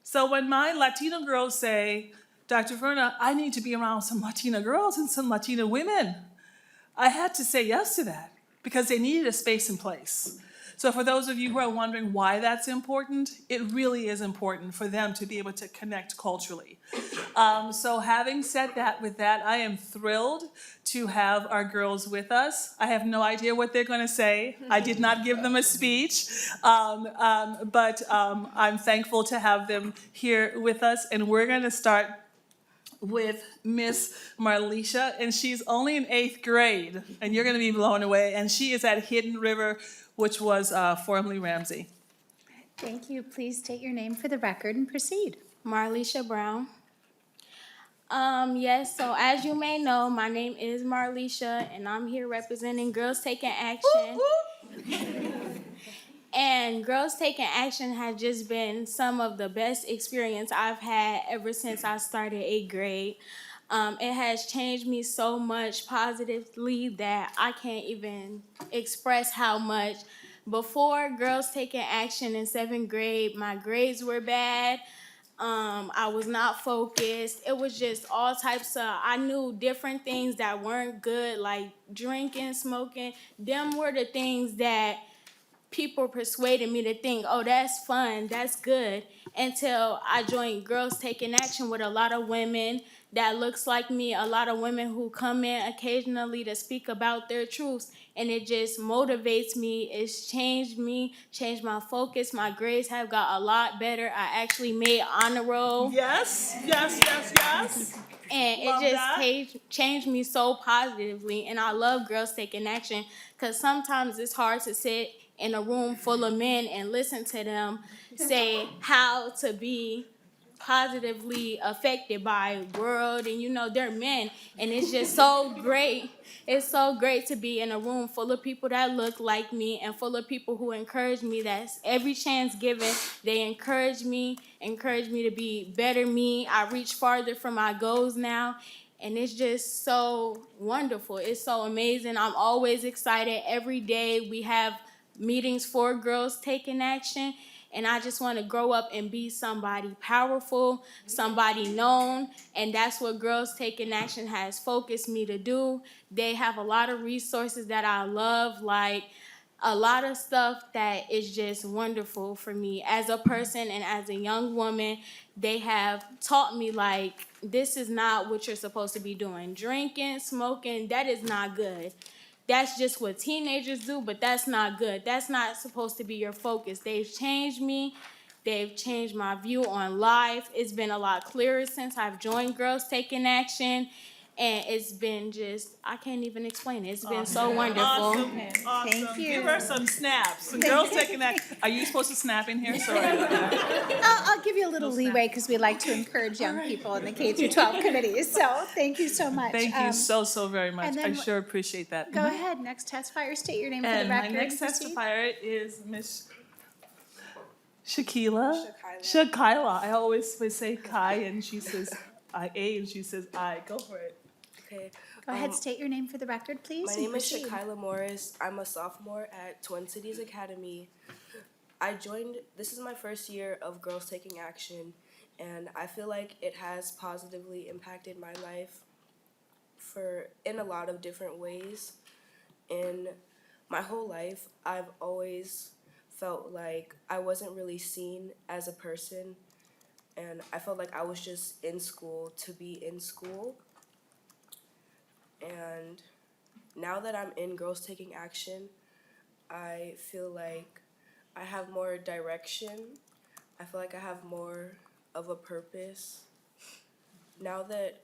So when my Latina girls say, Dr. Verna, I need to be around some Latina girls and some Latina women, I had to say yes to that because they needed a space and place. So for those of you who are wondering why that's important, it really is important for them to be able to connect culturally. So having said that, with that, I am thrilled to have our girls with us. I have no idea what they're going to say. I did not give them a speech, but I'm thankful to have them here with us, and we're going to start with Miss Marlisha, and she's only in 8th grade, and you're going to be blown away, and she is at Hidden River, which was formerly Ramsey. Thank you. Please state your name for the record and proceed. Marlisha Brown. Yes, so as you may know, my name is Marlisha, and I'm here representing Girls Taking Action. And Girls Taking Action has just been some of the best experience I've had ever since I started 8th grade. It has changed me so much positively that I can't even express how much. Before Girls Taking Action in 7th grade, my grades were bad. I was not focused. It was just all types of, I knew different things that weren't good, like drinking, smoking. Them were the things that people persuaded me to think, oh, that's fun, that's good, until I joined Girls Taking Action with a lot of women that looks like me, a lot of women who come in occasionally to speak about their truths, and it just motivates me. It's changed me, changed my focus. My grades have got a lot better. I actually made honor roll. Yes. And Love it that. just changed me so positively. And I love Girls Taking Action because sometimes it's hard to sit in a room full of men and listen to them say how to be positively affected by world, and they're men, and it's just so great. It's so great to be in a room full of people that look like me and full of people who encourage me. That's every chance given, they encourage me to be better me. I reach farther for my goals now, and it's just so wonderful. It's so amazing. I'm always excited. Every day we have meetings for Girls Taking Action, and I just want to grow up and be somebody powerful, somebody known, and that's what Girls Taking Action has focused me to do. They have a lot of resources that I love, like a lot of stuff that is just wonderful for me as a person and as a young woman. They have taught me, like, this is not what you're supposed to be doing. Drinking, smoking, that is not good. That's just what teenagers do, but that's not good. That's not supposed to be your focus. They've changed me. They've changed my view on life. It's been a lot clearer since I've joined Girls Taking Action. And it's been just, I can't even explain it. It's been so wonderful. Awesome. Thank you. Give her some snaps. Some girls taking that. Are you supposed to snap in here? Sorry. I'll give you a little leeway because we like to encourage young people in the K through 12 committees. So thank you so much. Thank you so very much. and I then sure appreciate that. Go ahead. Next testifier, state your name for And the my record. next and proceed. testifier is Miss Shakila. I always would say Kai, and she says I, and she says I. Go for it. Okay. Go ahead. State your name for the record, please. My and name is proceed. Shakila Morris. I'm a sophomore at Twin Cities Academy. This is my first year of Girls Taking Action, and I feel like it has positively impacted my life in a lot of different ways. In my whole life, I've always felt like I wasn't really seen as a person, and I felt like I was just in school to be in school. And now that I'm in Girls Taking Action, I feel like I have more direction. I feel like I have more of a purpose. Now that,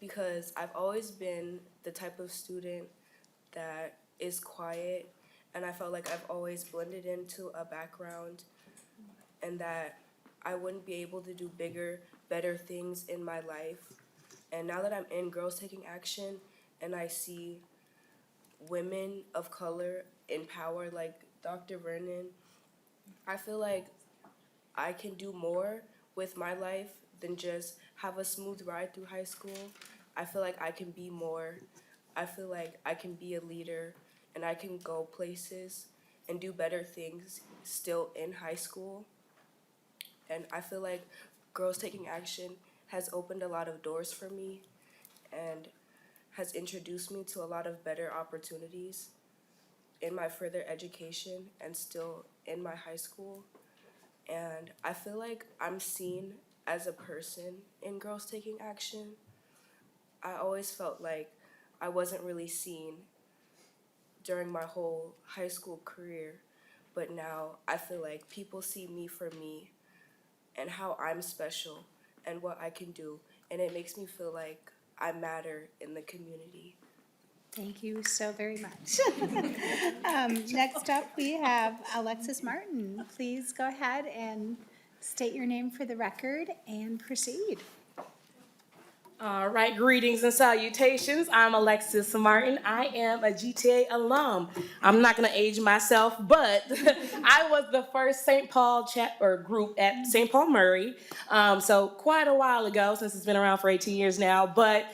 because I've always been the type of student that is quiet, and I felt like I've always blended into a background and that I wouldn't be able to do bigger, better things in my life. And now that I'm in Girls Taking Action and I see women of color in power like Dr. Vernon, I feel like I can do more with my life than just have a smooth ride through high school. I feel like I can be more. I feel like I can be a leader and I can go places and do better things still in high school. And I feel like Girls Taking Action has opened a lot of doors for me and has introduced me to a lot of better opportunities in my further education and still in my high school. And I feel like I'm seen as a person in Girls Taking Action. I always felt like I wasn't really seen during my whole high school career, but now I feel like people see me for me and how I'm special and what I can do, and it makes me feel like I matter in the community. Thank you so very much. Next up, we have Alexis Martin. Please go ahead and state your name for the record and proceed. All right, greetings and salutations. I'm Alexis Martin. I am a GTA alum. I'm not going to age myself, but I was the first St. Paul group at St. Paul Murray. So quite a while ago, since it's been around for 18 years now. But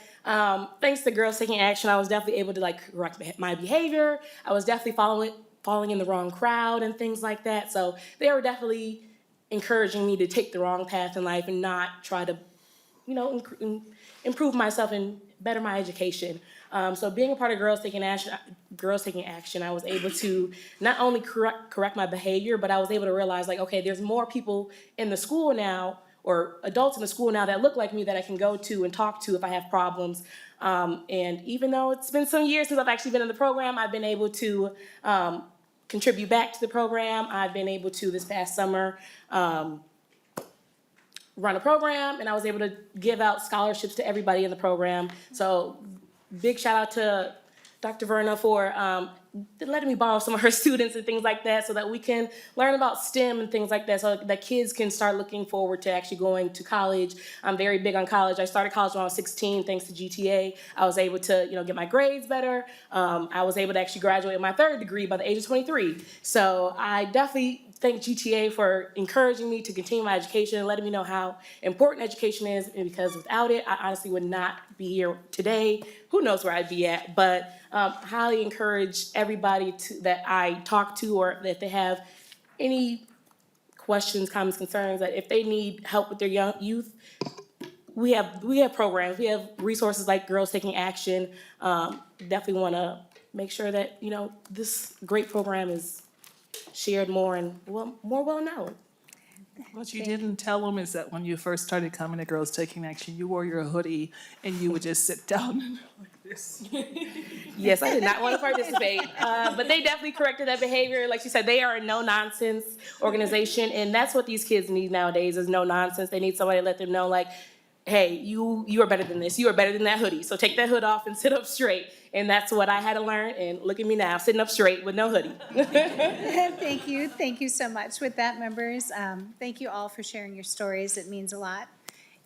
thanks to Girls Taking Action, I was definitely able to correct my behavior. I was definitely falling in the wrong crowd and things like that. So they were definitely encouraging me to take the wrong path in life and not try to improve myself and better my education. So being a part of Girls Taking Action, I was able to not only correct my behavior, but I was able to realize okay, there's more people in the school now, or adults in the school now that look like me that I can go to and talk to if I have problems. And even though it's been some years since I've actually been in the program, I've been able to contribute back to the program. I've been able to, this past summer, run a program, and I was able to give out scholarships to everybody in the program. So big shout out to Dr. Verna for letting me borrow some of her students and things like that so that we can learn about STEM and things like that so that kids can start looking forward to actually going to college. I'm very big on college. I started college when I was 16 thanks to GTA. I was able to get my grades better. I was able to actually graduate with my third degree by the age of 23. So I definitely thank GTA for encouraging me to continue my education and letting me know how important education is, and because without it, I honestly would not be here today. Who knows where I'd be at, but highly encourage everybody that I talk to, or if they have any questions, comments, concerns, that if they need help with their young youth, we have programs, we have resources like Girls Taking Action. Definitely want to make sure that this great program is shared more and more well known. What you didn't tell them is that when you first started coming to Girls Taking Action, you wore your hoodie and you would just sit down like this. Yes, I did not want to participate, but they definitely corrected that behavior. Like you said, they are a no-nonsense organization, and that's what these kids need nowadays is no nonsense. They need somebody to let them know, hey, you are better than this. You are better than that hoodie. So take that hood off and sit up straight. And that's what I had to learn. And look at me now, sitting up straight with no hoodie. Thank you. Thank you so much. With that, members, thank you all for sharing your stories. It means a lot.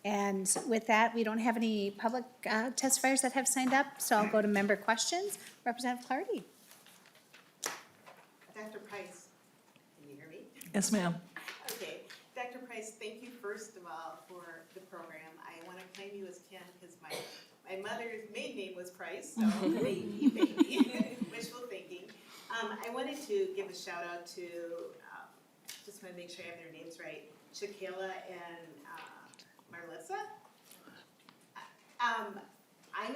And with that, we don't have any public testifiers that have signed up, so I'll go to member questions. Representative Clardy. Dr. Price, can you hear me? Yes, ma'am. Okay, Dr. Price, thank you first of all for the program. I want to claim you as Ken because my mother's maiden name was Price, so baby, wishful thinking. I wanted to give a shout out to, just want to make sure I have their names right, Shaquilla and Marlissa. I'm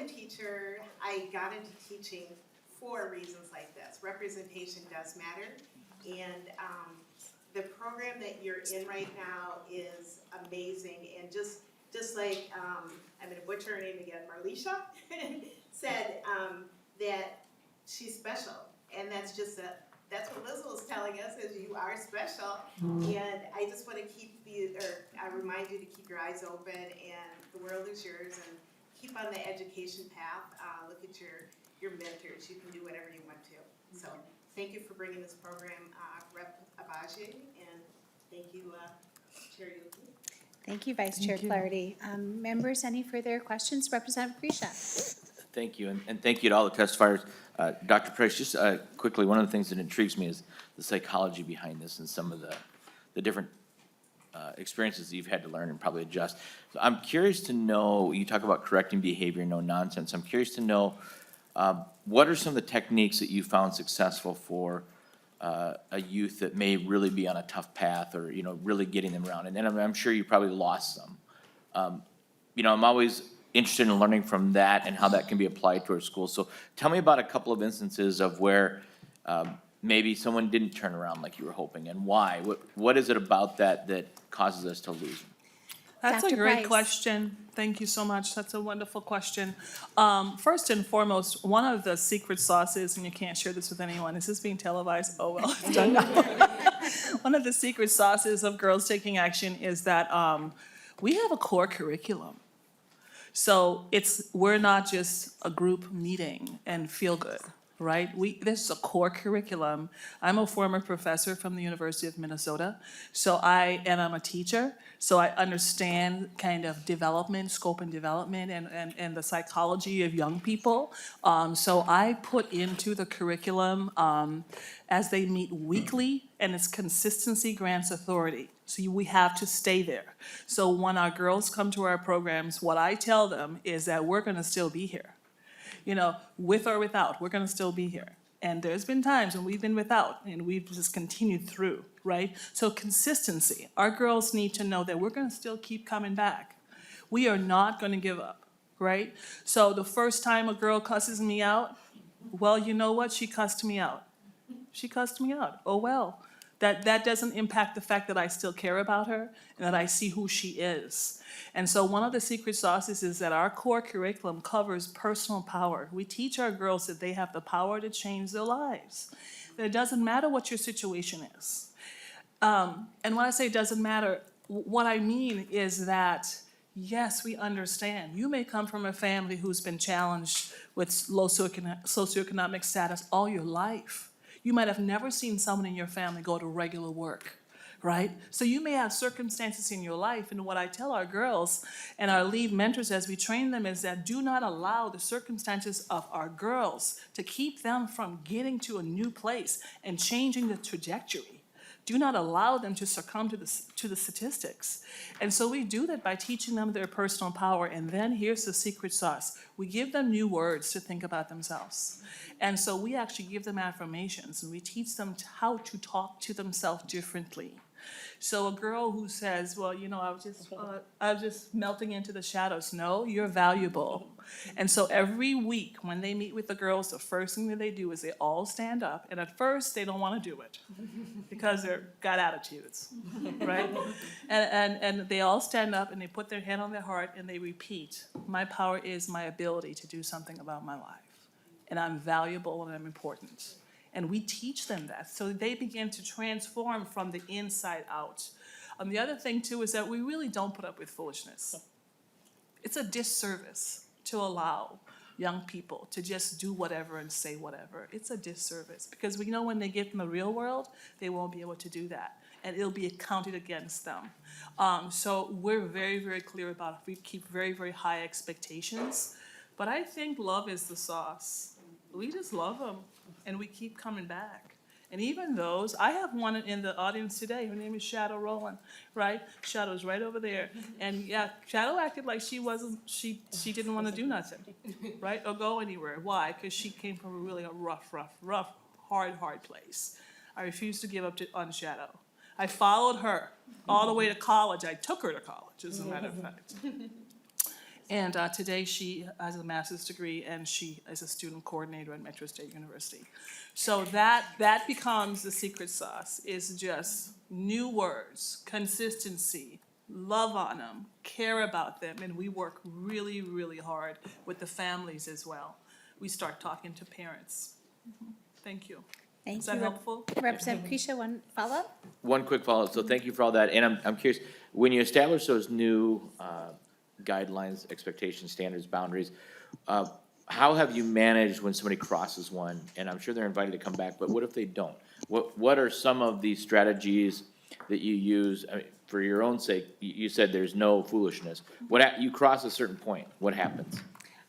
a teacher. I got into teaching for reasons like this. Representation does matter, and the program that you're in right now is amazing. And just like I'm going to butcher her name again, Marlisha said that she's special, and that's just that's what Liz was telling us, is you are special. And I just want to I remind you to keep your eyes open, and the world is yours, and keep on the education path. Look at your mentors. You can do whatever you want to. So thank you for bringing this program, Rep. Agbaje, and thank you, Chair Yuki. Thank you, Vice Chair Clardy. Members, any further questions? Representative Grisha. Thank you, and thank you to all the testifiers. Dr. Price, just quickly, one of the things that intrigues me is the psychology behind this and some of the different experiences that you've had to learn and probably adjust. So I'm curious to know, you talk about correcting behavior, no nonsense. I'm curious to know, what are some of the techniques that you found successful for a youth that may really be on a tough path, or, you know, really getting them around? And then I'm sure you probably lost some. You know, I'm always interested in learning from that and how that can be applied to our schools. So tell me about a couple of instances of where maybe someone didn't turn around like you were hoping, and why? What is it about that causes us to lose them? That's a Dr. great Price. question. Thank you so much. That's a wonderful question. First and foremost, one of the secret sauces, and you can't share this with anyone, is this being televised? Oh, well, it's done now. One of the secret sauces of Girls Taking Action is that we have a core curriculum. So we're not just a group meeting and feel good, right? This is a core curriculum. I'm a former professor from the University of Minnesota, and I'm a teacher, so I understand kind of development, scope and development, and the psychology of young people. So I put into the curriculum as they meet weekly, and it's consistency grants authority. So we have to stay there. So when our girls come to our programs, what I tell them is that we're gonna still be here. You know, with or without, we're gonna still be here. And there's been times when we've been without, and we've just continued through, right? So consistency, our girls need to know that we're gonna still keep coming back. We are not gonna give up, right? So the first time a girl cusses me out, well, you know what, she cussed me out. She cussed me out, oh well. That doesn't impact the fact that I still care about her and that I see who she is. And so one of the secret sauces is that our core curriculum covers personal power. We teach our girls that they have the power to change their lives. That it doesn't matter what your situation is. And when I say it doesn't matter, what I mean is that, yes, we understand. You may come from a family who's been challenged with low socioeconomic status all your life. You might have never seen someone in your family go to regular work, right? So you may have circumstances in your life, and what I tell our girls and our lead mentors as we train them is that do not allow the circumstances of our girls to keep them from getting to a new place and changing the trajectory. Do not allow them to succumb to the statistics. And so we do that by teaching them their personal power, and then here's the secret sauce. We give them new words to think about themselves. And so we actually give them affirmations, and we teach them how to talk to themselves differently. So a girl who says, well, you know, I was just melting into the shadows. No, you're valuable. And so every week when they meet with the girls, the first thing that they do is they all stand up. And at first, they don't want to do it because they've got attitudes, right? And they all stand up and they put their hand on their heart and they repeat, my power is my ability to do something about my life. And I'm valuable and I'm important. And we teach them that, so they begin to transform from the inside out. The other thing, too, is that we really don't put up with foolishness. It's a disservice to allow young people to just do whatever and say whatever. It's a disservice, because we know when they get in the real world, they won't be able to do that, and it'll be counted against them. So we're very, very clear about it. We keep very, very high expectations, but I think love is the sauce. We just love them. And we keep coming back. And even those, I have one in the audience today, her name is Shadow Rowland, right? Shadow's right over there. And yeah, Shadow acted like she didn't want to do nothing, right? Or go anywhere. Why? Because she came from a really rough, hard place. I refused to give up on Shadow. I followed her all the way to college. I took her to college, as a matter of fact. And today she has a master's degree and she is a student coordinator at Metro State University. So that becomes the secret sauce, is just new words, consistency, love on them, care about them, and we work really, really hard with the families as well. We start talking to parents. Thank you. Thank Is that you. helpful? Representative Keisha, one follow-up? One quick follow-up, so thank you for all that, and I'm curious, when you establish those new guidelines, expectations, standards, boundaries, how have you managed when somebody crosses one, and I'm sure they're invited to come back, but what if they don't? What are some of the strategies that you use, I mean, for your own sake, you said there's no foolishness, you cross a certain point, what happens?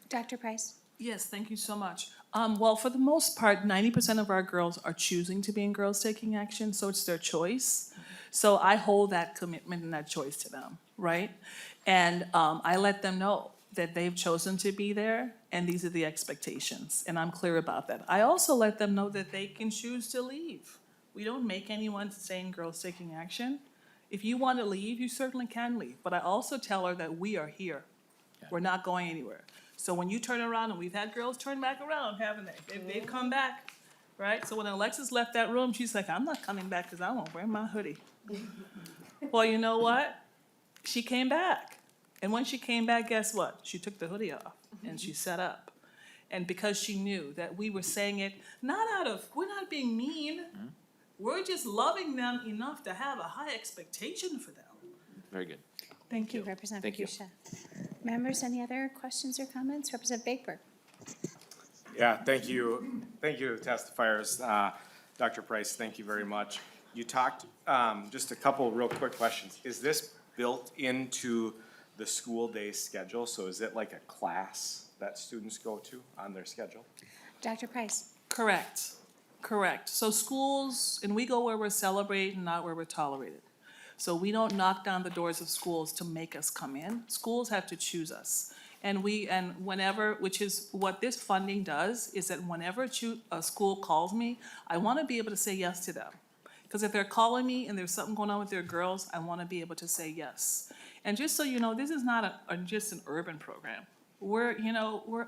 Dr. Price? Yes, thank you so much. Well, for the most part, 90% of our girls are choosing to be in Girls Taking Action, so it's their choice. So I hold that commitment and that choice to them, right? And I let them know that they've chosen to be there, and these are the expectations, and I'm clear about that. I also let them know that they can choose to leave. We don't make anyone stay in Girls Taking Action. If you want to leave, you certainly can leave, but I also tell her that we are here. We're not going anywhere. So when you turn around, and we've had girls turn back around, haven't they? They've come back, right? So when Alexis left that room, she's like, I'm not coming back because I won't wear my hoodie. Well, you know what? She came back. And when she came back, guess what? She took the hoodie off and she sat up. And because she knew that we were saying it, we're not being mean. We're just loving them enough to have a high expectation for them. Very good. Thank you. Representative Thank you. Keisha. Members, any other questions or comments? Representative Baker? Yeah, thank you testifiers. Dr. Price, thank you very much. You talked, just a couple real quick questions. Is this built into the school day schedule? So is it like a class that students go to on their schedule? Dr. Price? Correct. So schools, and we go where we're celebrated, not where we're tolerated. So we don't knock down the doors of schools to make us come in. Schools have to choose us. And whenever, which is what this funding does, is that whenever a school calls me, I want to be able to say yes to them. Because if they're calling me and there's something going on with their girls, I want to be able to say yes. And just so you know, this is not just an urban program. We're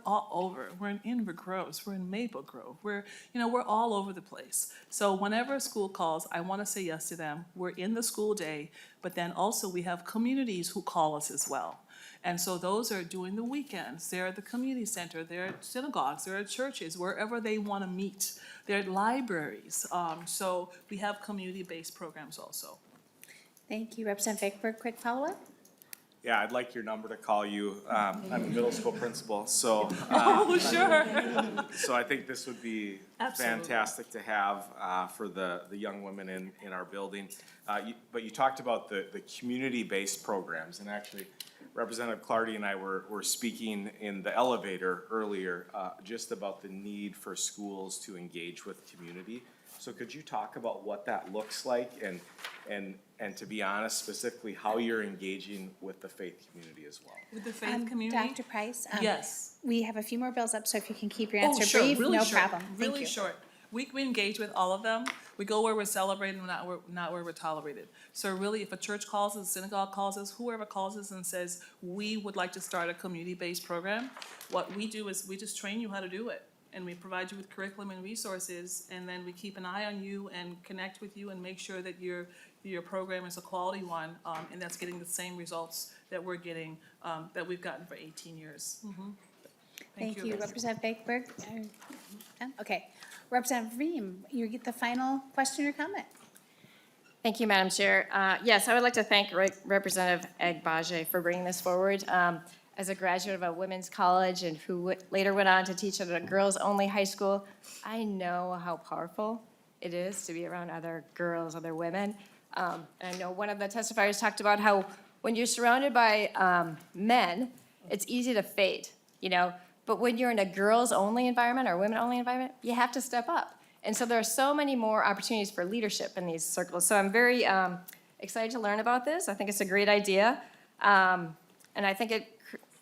all over. We're in Inver Groves, we're in Maple Grove, we're all over the place. So whenever a school calls, I want to say yes to them. We're in the school day, but then also we have communities who call us as well. And so those are during the weekends. They're at the community center, they're at synagogues, they're at churches, wherever they want to meet. They're at libraries. So we have community-based programs also. Thank you. Representative Baker, quick follow-up? Yeah, I'd like your number to call you. I'm a middle school principal, so. Oh, sure. So I think this would be Absolutely. fantastic to have for the young women in our building. But you talked about the community-based programs, and actually Representative Clardy and I were speaking in the elevator earlier just about the need for schools to engage with community. So could you talk about what that looks like and to be honest, specifically how you're engaging with the faith community as well? With the faith community? Dr. Price? Yes. We have a few more bills up, so if you can keep your Oh, answer sure, brief, really no short, problem. Thank really you. short. We engage with all of them. We go where we're celebrated and not where we're tolerated. So really, if a church calls us, a synagogue calls us, whoever calls us and says, we would like to start a community-based program, what we do is we just train you how to do it. And we provide you with curriculum and resources, and then we keep an eye on you and connect with you and make sure that your program is a quality one, and that's getting the same results that we're getting, that we've gotten for 18 years. Thank you. Representative Baker? Done? Okay. Representative Rehm, you get the final question or comment. Thank you, Madam Chair. Yes, I would like to thank Representative Agbaje for bringing this forward. As a graduate of a women's college and who later went on to teach at a girls-only high school, I know how powerful it is to be around other girls, other women. And I know one of the testifiers talked about how when you're surrounded by men, it's easy to fade, but when you're in a girls-only environment or women-only environment, you have to step up. And so there are so many more opportunities for leadership in these circles. So I'm very excited to learn about this. I think it's a great idea. And I think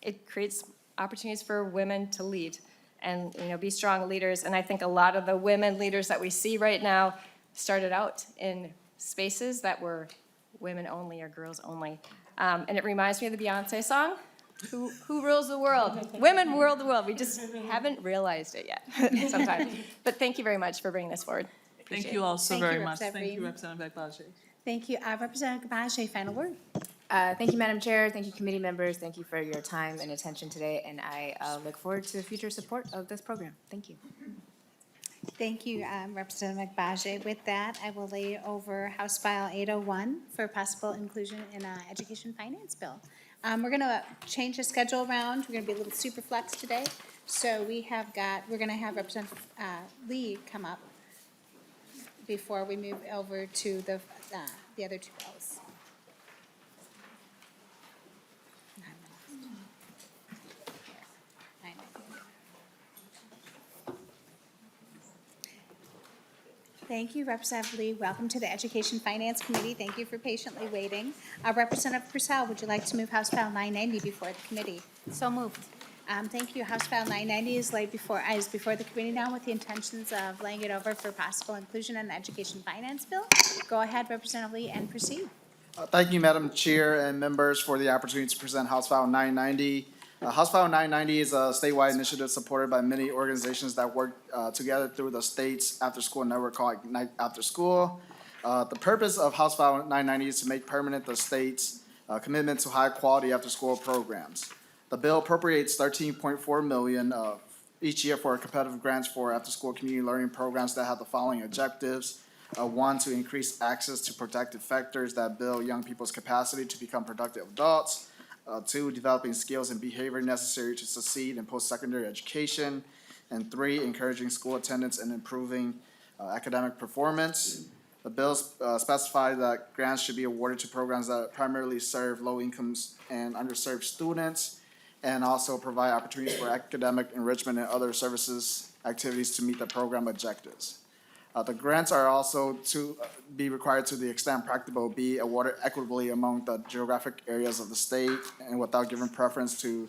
it creates opportunities for women to lead and, be strong leaders. And I think a lot of the women leaders that we see right now started out in spaces that were women only or girls only. And it reminds me of the Beyonce song, Who rules the world? Women rule the world. We just haven't realized it yet sometimes. But thank you very much for bringing this forward. Thank you all so Thank you, very much. Representative Thank you, Rehm. Representative Agbaje. Thank you. Representative Agbaje, final word. Thank you, Madam Chair. Thank you, committee members. Thank you for your time and attention today, and I look forward to future support of this program. Thank you. Thank you, Representative Agbaje. With that, I will lay over House File 801 for possible inclusion in an education finance bill. We're gonna change the schedule around. We're gonna be a little super flex today. So we're gonna have Representative Lee come up before we move over to the other two bills. Thank you, Representative Lee. Welcome to the Education Finance Committee. Thank you for patiently waiting. Representative Purcell, would you like to move House File 990 before the committee? So moved. Thank you. House File 990 is before the committee now with the intentions of laying it over for possible inclusion in the Education Finance Bill. Go ahead, Representative Lee, and proceed. Thank you, Madam Chair and members, for the opportunity to present House File 990. House File 990 is a statewide initiative supported by many organizations that work together through the state's after-school network called Ignite After School. The purpose of House File 990 is to make permanent the state's commitment to high-quality after-school programs. The bill appropriates $13.4 million each year for competitive grants for after-school community learning programs that have the following objectives. One, to increase access to protected factors that build young people's capacity to become productive adults. Two, developing skills and behavior necessary to succeed in post-secondary education. And three, encouraging school attendance and improving academic performance. The bill specifies that grants should be awarded to programs that primarily serve low incomes and underserved students, and also provide opportunities for academic enrichment and other services activities to meet the program objectives. The grants are also to be required, to the extent practicable, be awarded equitably among the geographic areas of the state and without giving preference to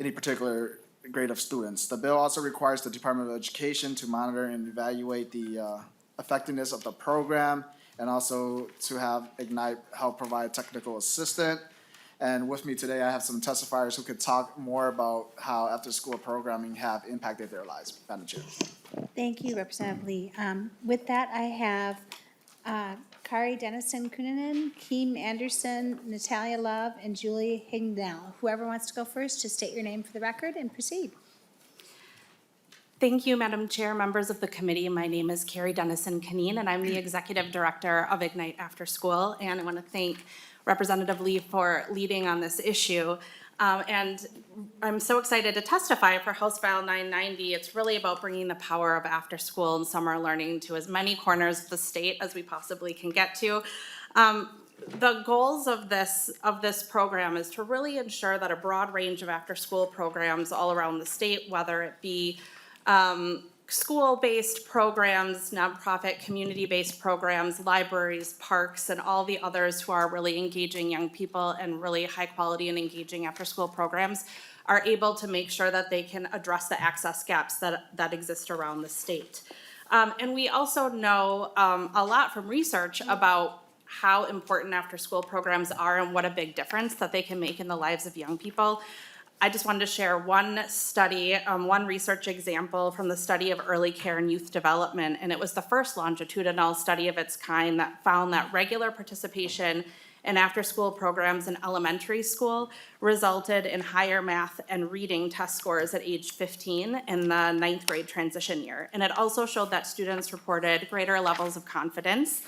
any particular grade of students. The bill also requires the Department of Education to monitor and evaluate the effectiveness of the program, and also to have Ignite help provide technical assistance. And with me today, I have some testifiers who could talk more about how after-school programming have impacted their lives. Madam Chair. Thank you, Representative Lee. With that, I have Kari Dennison-Kunanen, Keem Anderson, Natalia Love, and Julie Hignell. Whoever wants to go first, just state your name for the record and proceed. Thank you, Madam Chair, members of the committee. My name is Carrie Dennison-Kaneen, and I'm the Executive Director of Ignite After School. And I want to thank Representative Lee for leading on this issue. And I'm so excited to testify for House File 990. It's really about bringing the power of after-school and summer learning to as many corners of the state as we possibly can get to. The goals of this program is to really ensure that a broad range of after-school programs all around the state, whether it be school-based programs, nonprofit, community-based programs, libraries, parks, and all the others who are really engaging young people and really high-quality and engaging after-school programs, are able to make sure that they can address the access gaps that exist around the state. And we also know a lot from research about how important after-school programs are and what a big difference that they can make in the lives of young people. I just wanted to share one study, one research example from the study of early care and youth development, and it was the first longitudinal study of its kind that found that regular participation in after-school programs in elementary school resulted in higher math and reading test scores at age 15 in the 9th grade transition year. And it also showed that students reported greater levels of confidence.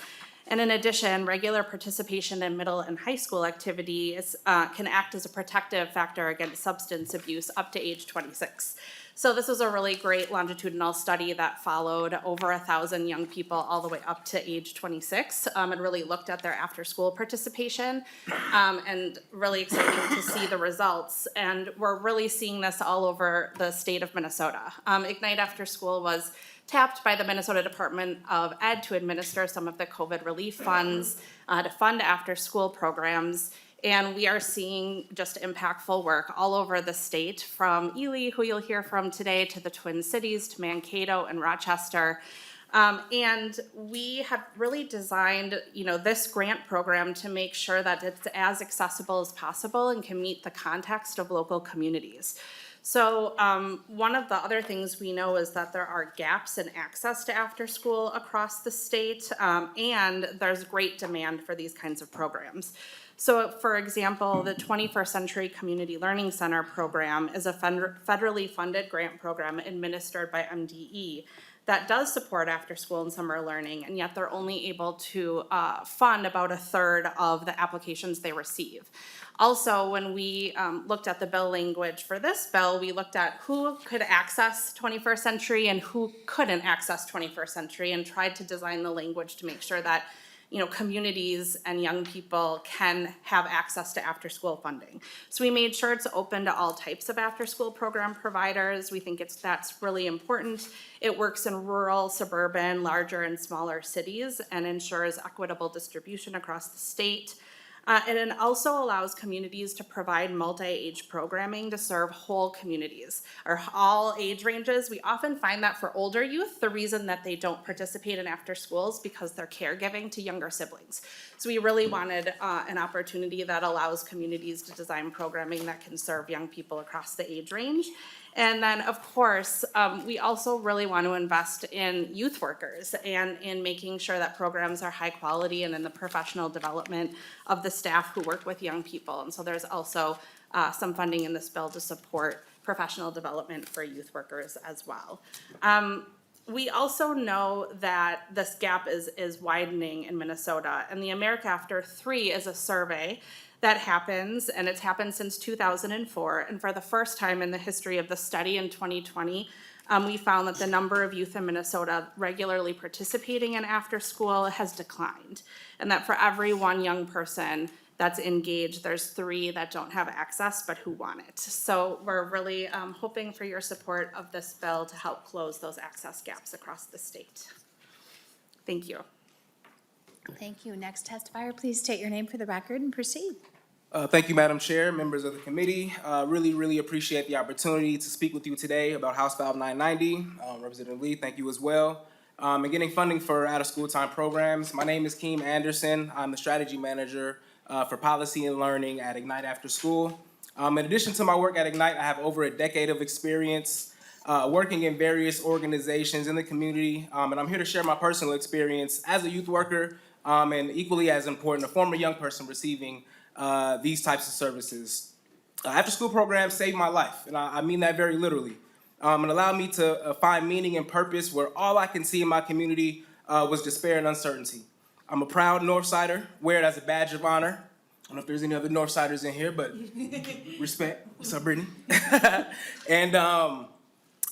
And in addition, regular participation in middle and high school activities can act as a protective factor against substance abuse up to age 26. So this was a really great longitudinal study that followed over 1,000 young people all the way up to age 26 and really looked at their after-school participation and really exciting to see the results. And we're really seeing this all over the state of Minnesota. Ignite After School was tapped by the Minnesota Department of Ed to administer some of the COVID relief funds to fund after-school programs. And we are seeing just impactful work all over the state, from Ely, who you'll hear from today, to the Twin Cities, to Mankato and Rochester. And we have really designed, this grant program to make sure that it's as accessible as possible and can meet the context of local communities. So one of the other things we know is that there are gaps in access to after school across the state, and there's great demand for these kinds of programs. So for example, the 21st Century Community Learning Center program is a federally funded grant program administered by MDE that does support after school and summer learning, and yet they're only able to fund about a third of the applications they receive. Also, when we looked at the bill language for this bill, we looked at who could access 21st century and who couldn't access 21st century, and tried to design the language to make sure that communities and young people can have access to after-school funding. So we made sure it's open to all types of after-school program providers. We think that's really important. It works in rural, suburban, larger and smaller cities, and ensures equitable distribution across the state. And it also allows communities to provide multi-age programming to serve whole communities, or all age ranges. We often find that for older youth, the reason that they don't participate in after school is because they're caregiving to younger siblings. So we really wanted an opportunity that allows communities to design programming that can serve young people across the age range. And then, of course, we also really want to invest in youth workers and in making sure that programs are high quality and in the professional development of the staff who work with young people. And so there's also some funding in this bill to support professional development for youth workers as well. We also know that this gap is widening in Minnesota, and the America After 3 is a survey that happens, and it's happened since 2004, and for the first time in the history of the study in 2020, we found that the number of youth in Minnesota regularly participating in after school has declined, and that for every one young person that's engaged, there's 3 that don't have access but who want it. So we're really hoping for your support of this bill to help close those access gaps across the state. Thank you. Thank you. Next testifier, please state your name for the record and proceed. Thank you, Madam Chair, members of the committee. Really appreciate the opportunity to speak with you today about House File 990. Representative Lee, thank you as well. And getting funding for out-of-school time programs. My name is Keem Anderson. I'm the strategy manager for policy and learning at Ignite After School. In addition to my work at Ignite, I have over a decade of experience working in various organizations in the community, and I'm here to share my personal experience as a youth worker, and equally as important, a former young person receiving these types of services. After-school programs saved my life, and I mean that very literally. And allowed me to find meaning and purpose where all I can see in my community was despair and uncertainty. I'm a proud Northsider, wear it as a badge of honor. I don't know if there's any other Northsiders in here, but respect. What's up, Brittany? And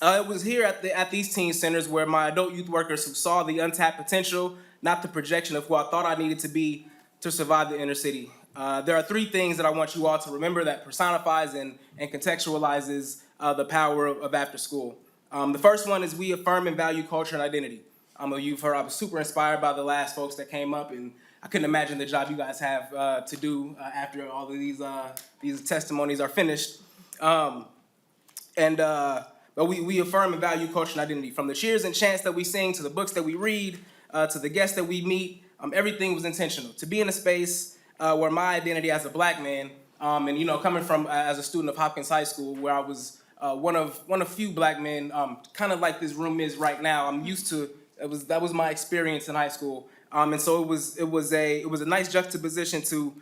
it was here at these teen centers where my adult youth workers who saw the untapped potential, not the projection of who I thought I needed to be to survive the inner city. There are 3 things that I want you all to remember that personifies and contextualizes the power of after school. The first one is we affirm and value culture and identity. You've heard I was super inspired by the last folks that came up, and I couldn't imagine the job you guys have to do after all of these testimonies are finished. But we affirm and value culture and identity. From the cheers and chants that we sing, to the books that we read, to the guests that we meet, everything was intentional. To be in a space where my identity as a black man, and coming from as a student of Hopkins High School, where I was one of few black men, kind of like this room is right now. I'm used to that was my experience in high school, and so it was a nice juxtaposition to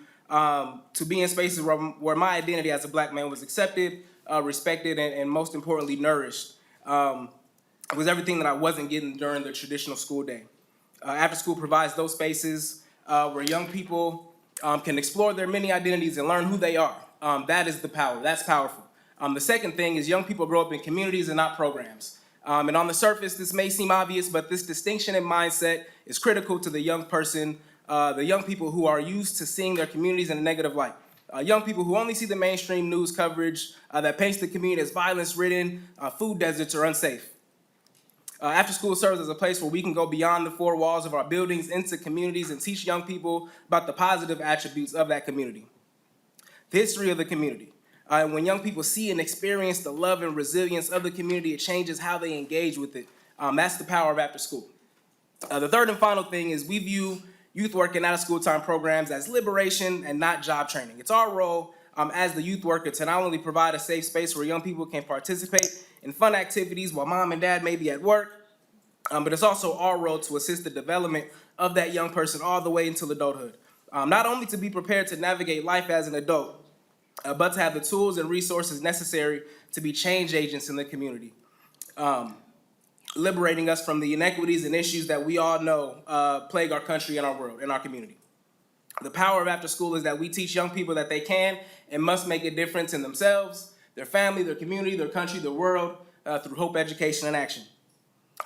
be in spaces where my identity as a black man was accepted, respected, and most importantly nourished. It was everything that I wasn't getting during the traditional school day. After school provides those spaces where young people can explore their many identities and learn who they are. That is the power. That's powerful. The second thing is young people grow up in communities and not programs. And on the surface, this may seem obvious, but this distinction in mindset is critical to the young person, the young people who are used to seeing their communities in a negative light. Young people who only see the mainstream news coverage that paints the community as violence-ridden, food deserts, or unsafe. After school serves as a place where we can go beyond the 4 walls of our buildings into communities and teach young people about the positive attributes of that community. The history of the community. When young people see and experience the love and resilience of the community, it changes how they engage with it. That's the power of after school. The third and final thing is we view youth work and out-of-school time programs as liberation and not job training. It's our role as the youth worker to not only provide a safe space where young people can participate in fun activities while mom and dad may be at work, but it's also our role to assist the development of that young person all the way until adulthood. Not only to be prepared to navigate life as an adult, but to have the tools and resources necessary to be change agents in the community, liberating us from the inequities and issues that we all know plague our country and our world and our community. The power of after school is that we teach young people that they can and must make a difference in themselves, their family, their community, their country, their world, through hope, education, and action.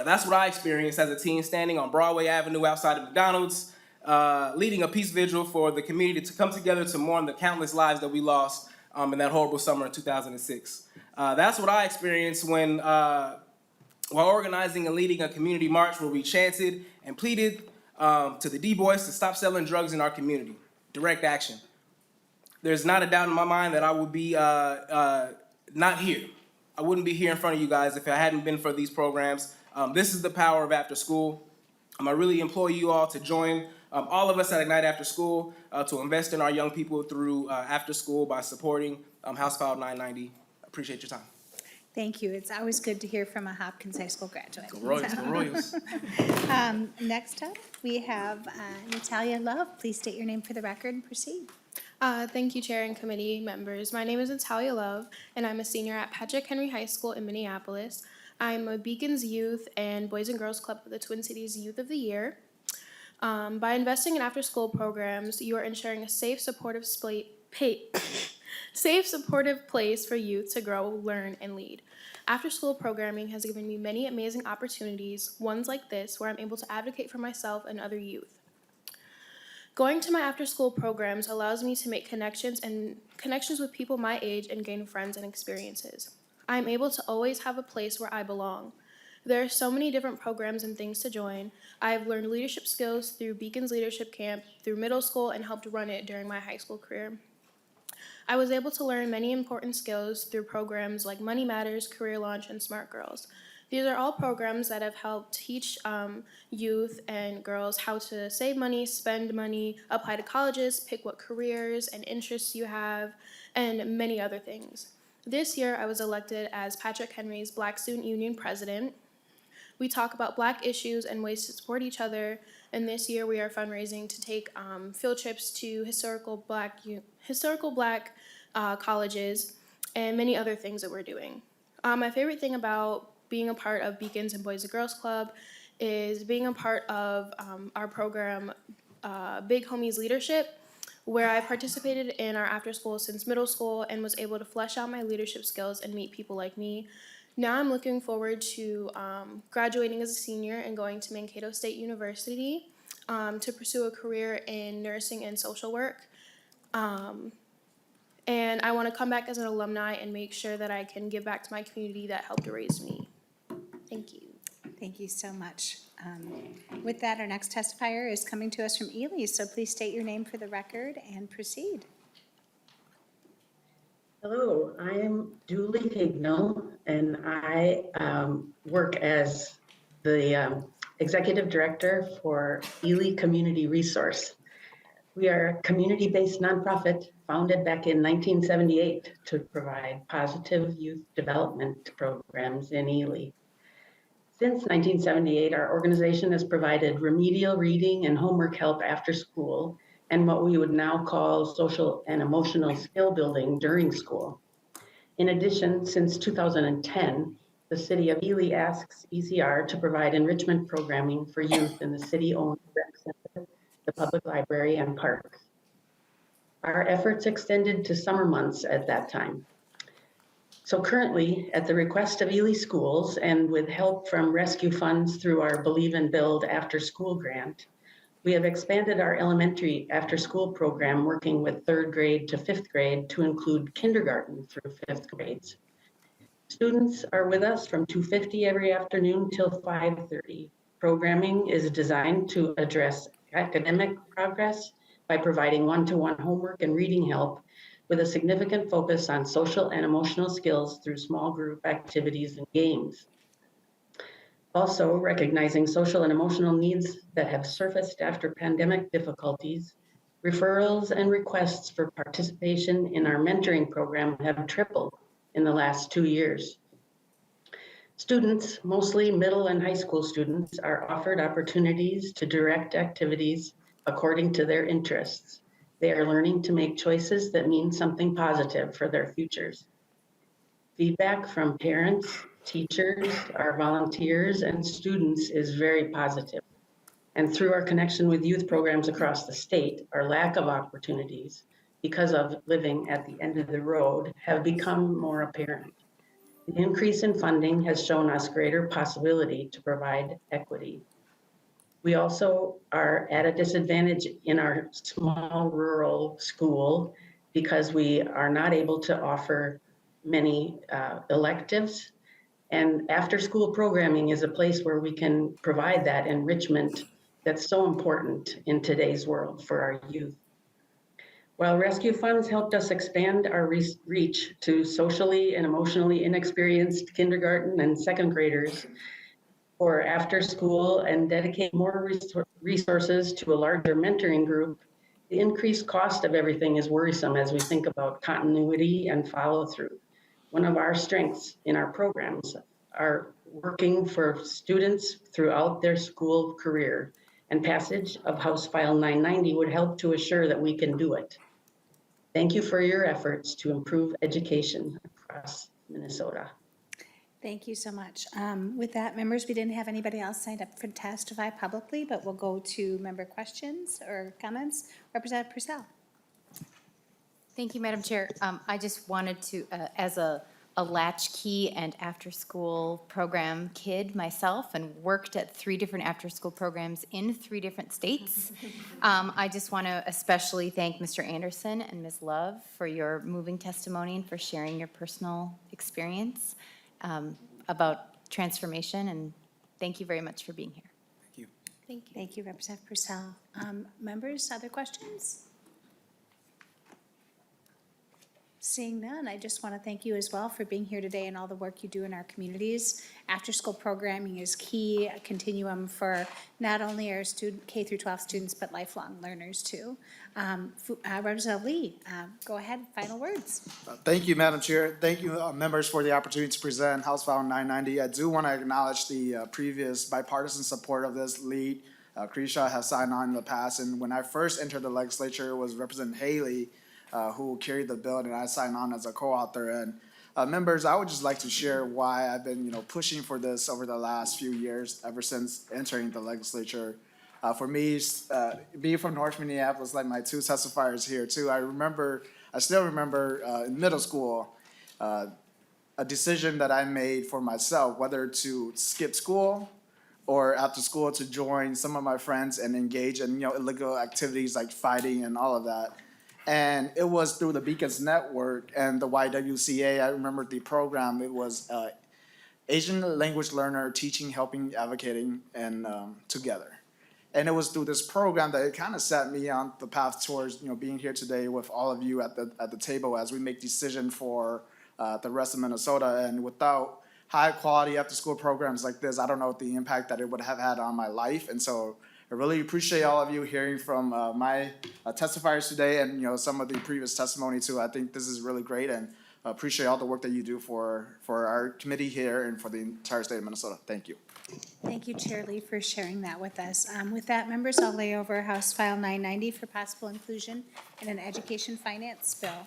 That's what I experienced as a teen standing on Broadway Avenue outside of McDonald's, leading a peace vigil for the community to come together to mourn the countless lives that we lost in that horrible summer in 2006. That's what I experienced when, while organizing and leading a community march where we chanted and pleaded to the D-Boys to stop selling drugs in our community. Direct action. There's not a doubt in my mind that I would be not here. I wouldn't be here in front of you guys if it hadn't been for these programs. This is the power of after school. I really implore you all to join all of us at Ignite After School to invest in our young people through after school by supporting House File 990. Appreciate your time. Thank you. It's always good to hear from a Hopkins High School graduate. Go Royals, go Royals. Next up, we have Natalia Love. Please state your name for the record and proceed. Thank you, Chair and committee members. My name is Natalia Love, and I'm a senior at Patrick Henry High School in Minneapolis. I'm a Beacons Youth and Boys and Girls Club of the Twin Cities Youth of the Year. By investing in after-school programs, you are ensuring a safe, supportive place for youth to grow, learn, and lead. After-school programming has given me many amazing opportunities, ones like this, where I'm able to advocate for myself and other youth. Going to my after-school programs allows me to make connections with people my age and gain friends and experiences. I'm able to always have a place where I belong. There are so many different programs and things to join. I've learned leadership skills through Beacons Leadership Camp, through middle school, and helped run it during my high school career. I was able to learn many important skills through programs like Money Matters, Career Launch, and Smart Girls. These are all programs that have helped teach youth and girls how to save money, spend money, apply to colleges, pick what careers and interests you have, and many other things. This year, I was elected as Patrick Henry's Black Student Union President. We talk about Black issues and ways to support each other, and this year we are fundraising to take field trips to historical Black colleges and many other things that we're doing. My favorite thing about being a part of Beacons and Boys and Girls Club is being a part of our program, Big Homies Leadership, where I participated in our after school since middle school and was able to flesh out my leadership skills and meet people like me. Now I'm looking forward to graduating as a senior and going to Mankato State University to pursue a career in nursing and social work. And I want to come back as an alumni and make sure that I can give back to my community that helped raise me. Thank you. Thank you so much. With that, our next testifier is coming to us from Ely, so please state your name for the record and proceed. Hello, I am Julie Hignell, and I work as the Executive Director for Ely Community Resource. We are a community-based nonprofit founded back in 1978 to provide positive youth development programs in Ely. Since 1978, our organization has provided remedial reading and homework help after school and what we would now call social and emotional skill building during school. In addition, since 2010, the City of Ely asks ECR to provide enrichment programming for youth in the city-owned rec center, the public library, and parks. Our efforts extended to summer months at that time. So currently, at the request of Ely Schools and with help from rescue funds through our Believe and Build after school grant, we have expanded our elementary after school program working with 3rd grade to 5th grade to include kindergarten through 5th grades. Students are with us from 2:50 every afternoon till 5:30. Programming is designed to address academic progress by providing one-to-one homework and reading help with a significant focus on social and emotional skills through small group activities and games. Also, recognizing social and emotional needs that have surfaced after pandemic difficulties, Referrals and requests for participation in our mentoring program have tripled in the last 2 years. Students, mostly middle and high school students, are offered opportunities to direct activities according to their interests. They are learning to make choices that mean something positive for their futures. Feedback from parents, teachers, our volunteers, and students is very positive. And through our connection with youth programs across the state, our lack of opportunities because of living at the end of the road have become more apparent. The increase in funding has shown us greater possibility to provide equity. We also are at a disadvantage in our small rural school because we are not able to offer many electives. And after-school programming is a place where we can provide that enrichment that's so important in today's world for our youth. While rescue funds helped us expand our reach to socially and emotionally inexperienced kindergarten and second graders for after school and dedicate more resources to a larger mentoring group, the increased cost of everything is worrisome as we think about continuity and follow through. One of our strengths in our programs are working for students throughout their school career, and passage of House File 990 would help to assure that we can do it. Thank you for your efforts to improve education across Minnesota. Thank you so much. With that, members, we didn't have anybody else signed up for to testify publicly, but we'll go to member questions or comments. Representative Purcell. Thank you, Madam Chair. I just wanted to, as a latchkey and after-school program kid myself and worked at 3 different after-school programs in 3 different states, I just want to especially thank Mr. Anderson and Ms. Love for your moving testimony and for sharing your personal experience about transformation, and thank you very much for being here. Thank you. Thank you, Representative Purcell. Members, other questions? Seeing none, I just want to thank you as well for being here today and all the work you do in our communities. After-school programming is key, a continuum for not only our K through 12 students, but lifelong learners too. Representative Lee, go ahead, final words. Thank you, Madam Chair. Thank you, members, for the opportunity to present House File 990. I do want to acknowledge the previous bipartisan support of this lead. Krisha has signed on in the past, and when I first entered the legislature, it was Representative Haley who carried the bill, and I signed on as a co-author. And members, I would just like to share why I've been, pushing for this over the last few years, ever since entering the legislature. For me, being from North Minneapolis, like my 2 testifiers here too, I still remember in middle school, a decision that I made for myself, whether to skip school or after school to join some of my friends and engage in, illegal activities like fighting and all of that. And it was through the Beacons Network and the YWCA. I remember the program. It was Asian language learner teaching, helping, advocating, and together. And it was through this program that it kind of set me on the path towards being here today with all of you at the table as we make decisions for the rest of Minnesota. And without high quality after school programs like this, I don't know the impact that it would have had on my life. And so I really appreciate all of you hearing from my testifiers today and some of the previous testimony too. I think this is really great, and appreciate all the work that you do for our committee here and for the entire state of Minnesota. Thank you. Thank you, Chair Lee, for sharing that with us. With that, members, I'll lay over House File 990 for possible inclusion in an education finance bill.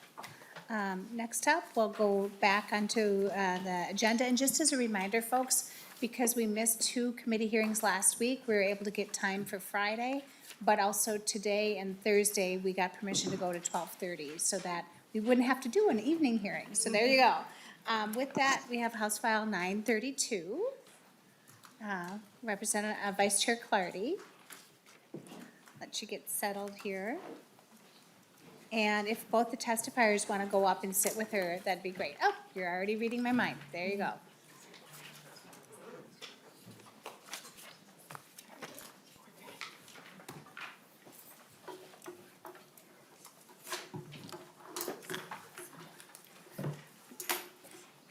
Next up, we'll go back onto the agenda. And just as a reminder, folks, because we missed 2 committee hearings last week, we were able to get time for Friday, but also today and Thursday, we got permission to go to 12:30 so that we wouldn't have to do an evening hearing. So there you go. With that, we have House File 932. Representative Vice Chair Clardy. Let you get settled here. And if both the testifiers want to go up and sit with her, that'd be great. Oh, you're already reading my mind. There you go.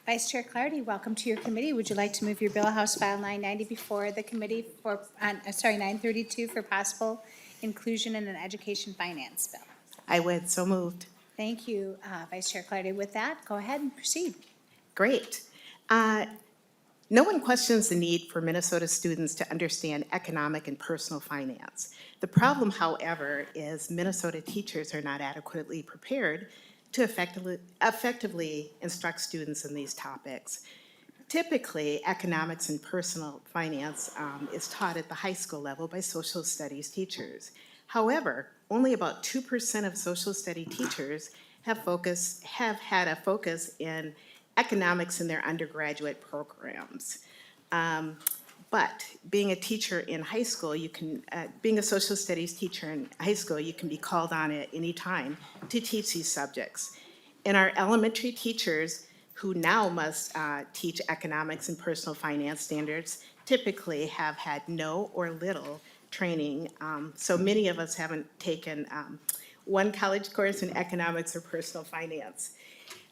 Vice Chair Clardy, welcome to your committee. Would you like to move your bill, House File 990, before the committee for, 932 for possible inclusion in an education finance bill? I would, so moved. Thank you, Vice Chair Clardy. With that, go ahead and proceed. Great. No one questions the need for Minnesota students to understand economic and personal finance. The problem, however, is Minnesota teachers are not adequately prepared to effectively instruct students in these topics. Typically, economics and personal finance is taught at the high school level by social studies teachers. However, only about 2% of social study teachers have had a focus in economics in their undergraduate programs. But being a teacher in high school, being a social studies teacher in high school, you can be called on at any time to teach these subjects. And our elementary teachers, who now must teach economics and personal finance standards, typically have had no or little training. So many of us haven't taken one college course in economics or personal finance.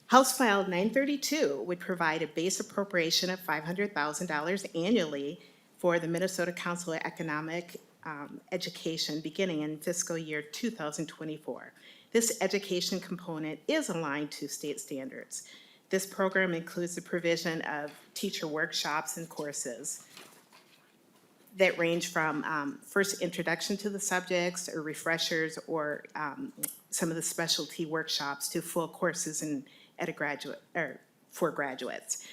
House File 932 would provide a base appropriation of $500,000 annually for the Minnesota Council of Economic Education beginning in fiscal year 2024. This education component is aligned to state standards. This program includes the provision of teacher workshops and courses that range from first introduction to the subjects or refreshers or some of the specialty workshops to full courses at a graduate or for graduates.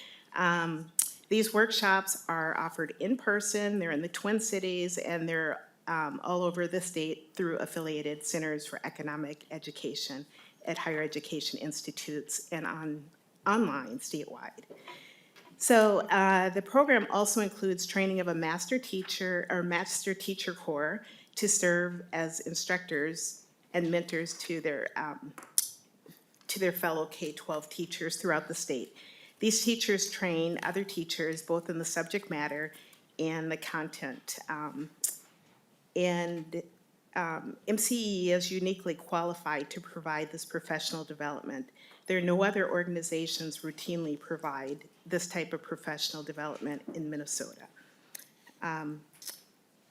These workshops are offered in person, they're in the Twin Cities, and they're all over the state through affiliated centers for economic education at higher education institutes and online statewide. So the program also includes training of a master teacher corps to serve as instructors and mentors to their fellow K-12 teachers throughout the state. These teachers train other teachers both in the subject matter and the content. MCE is uniquely qualified to provide this professional development. There are no other organizations routinely provide this type of professional development in Minnesota.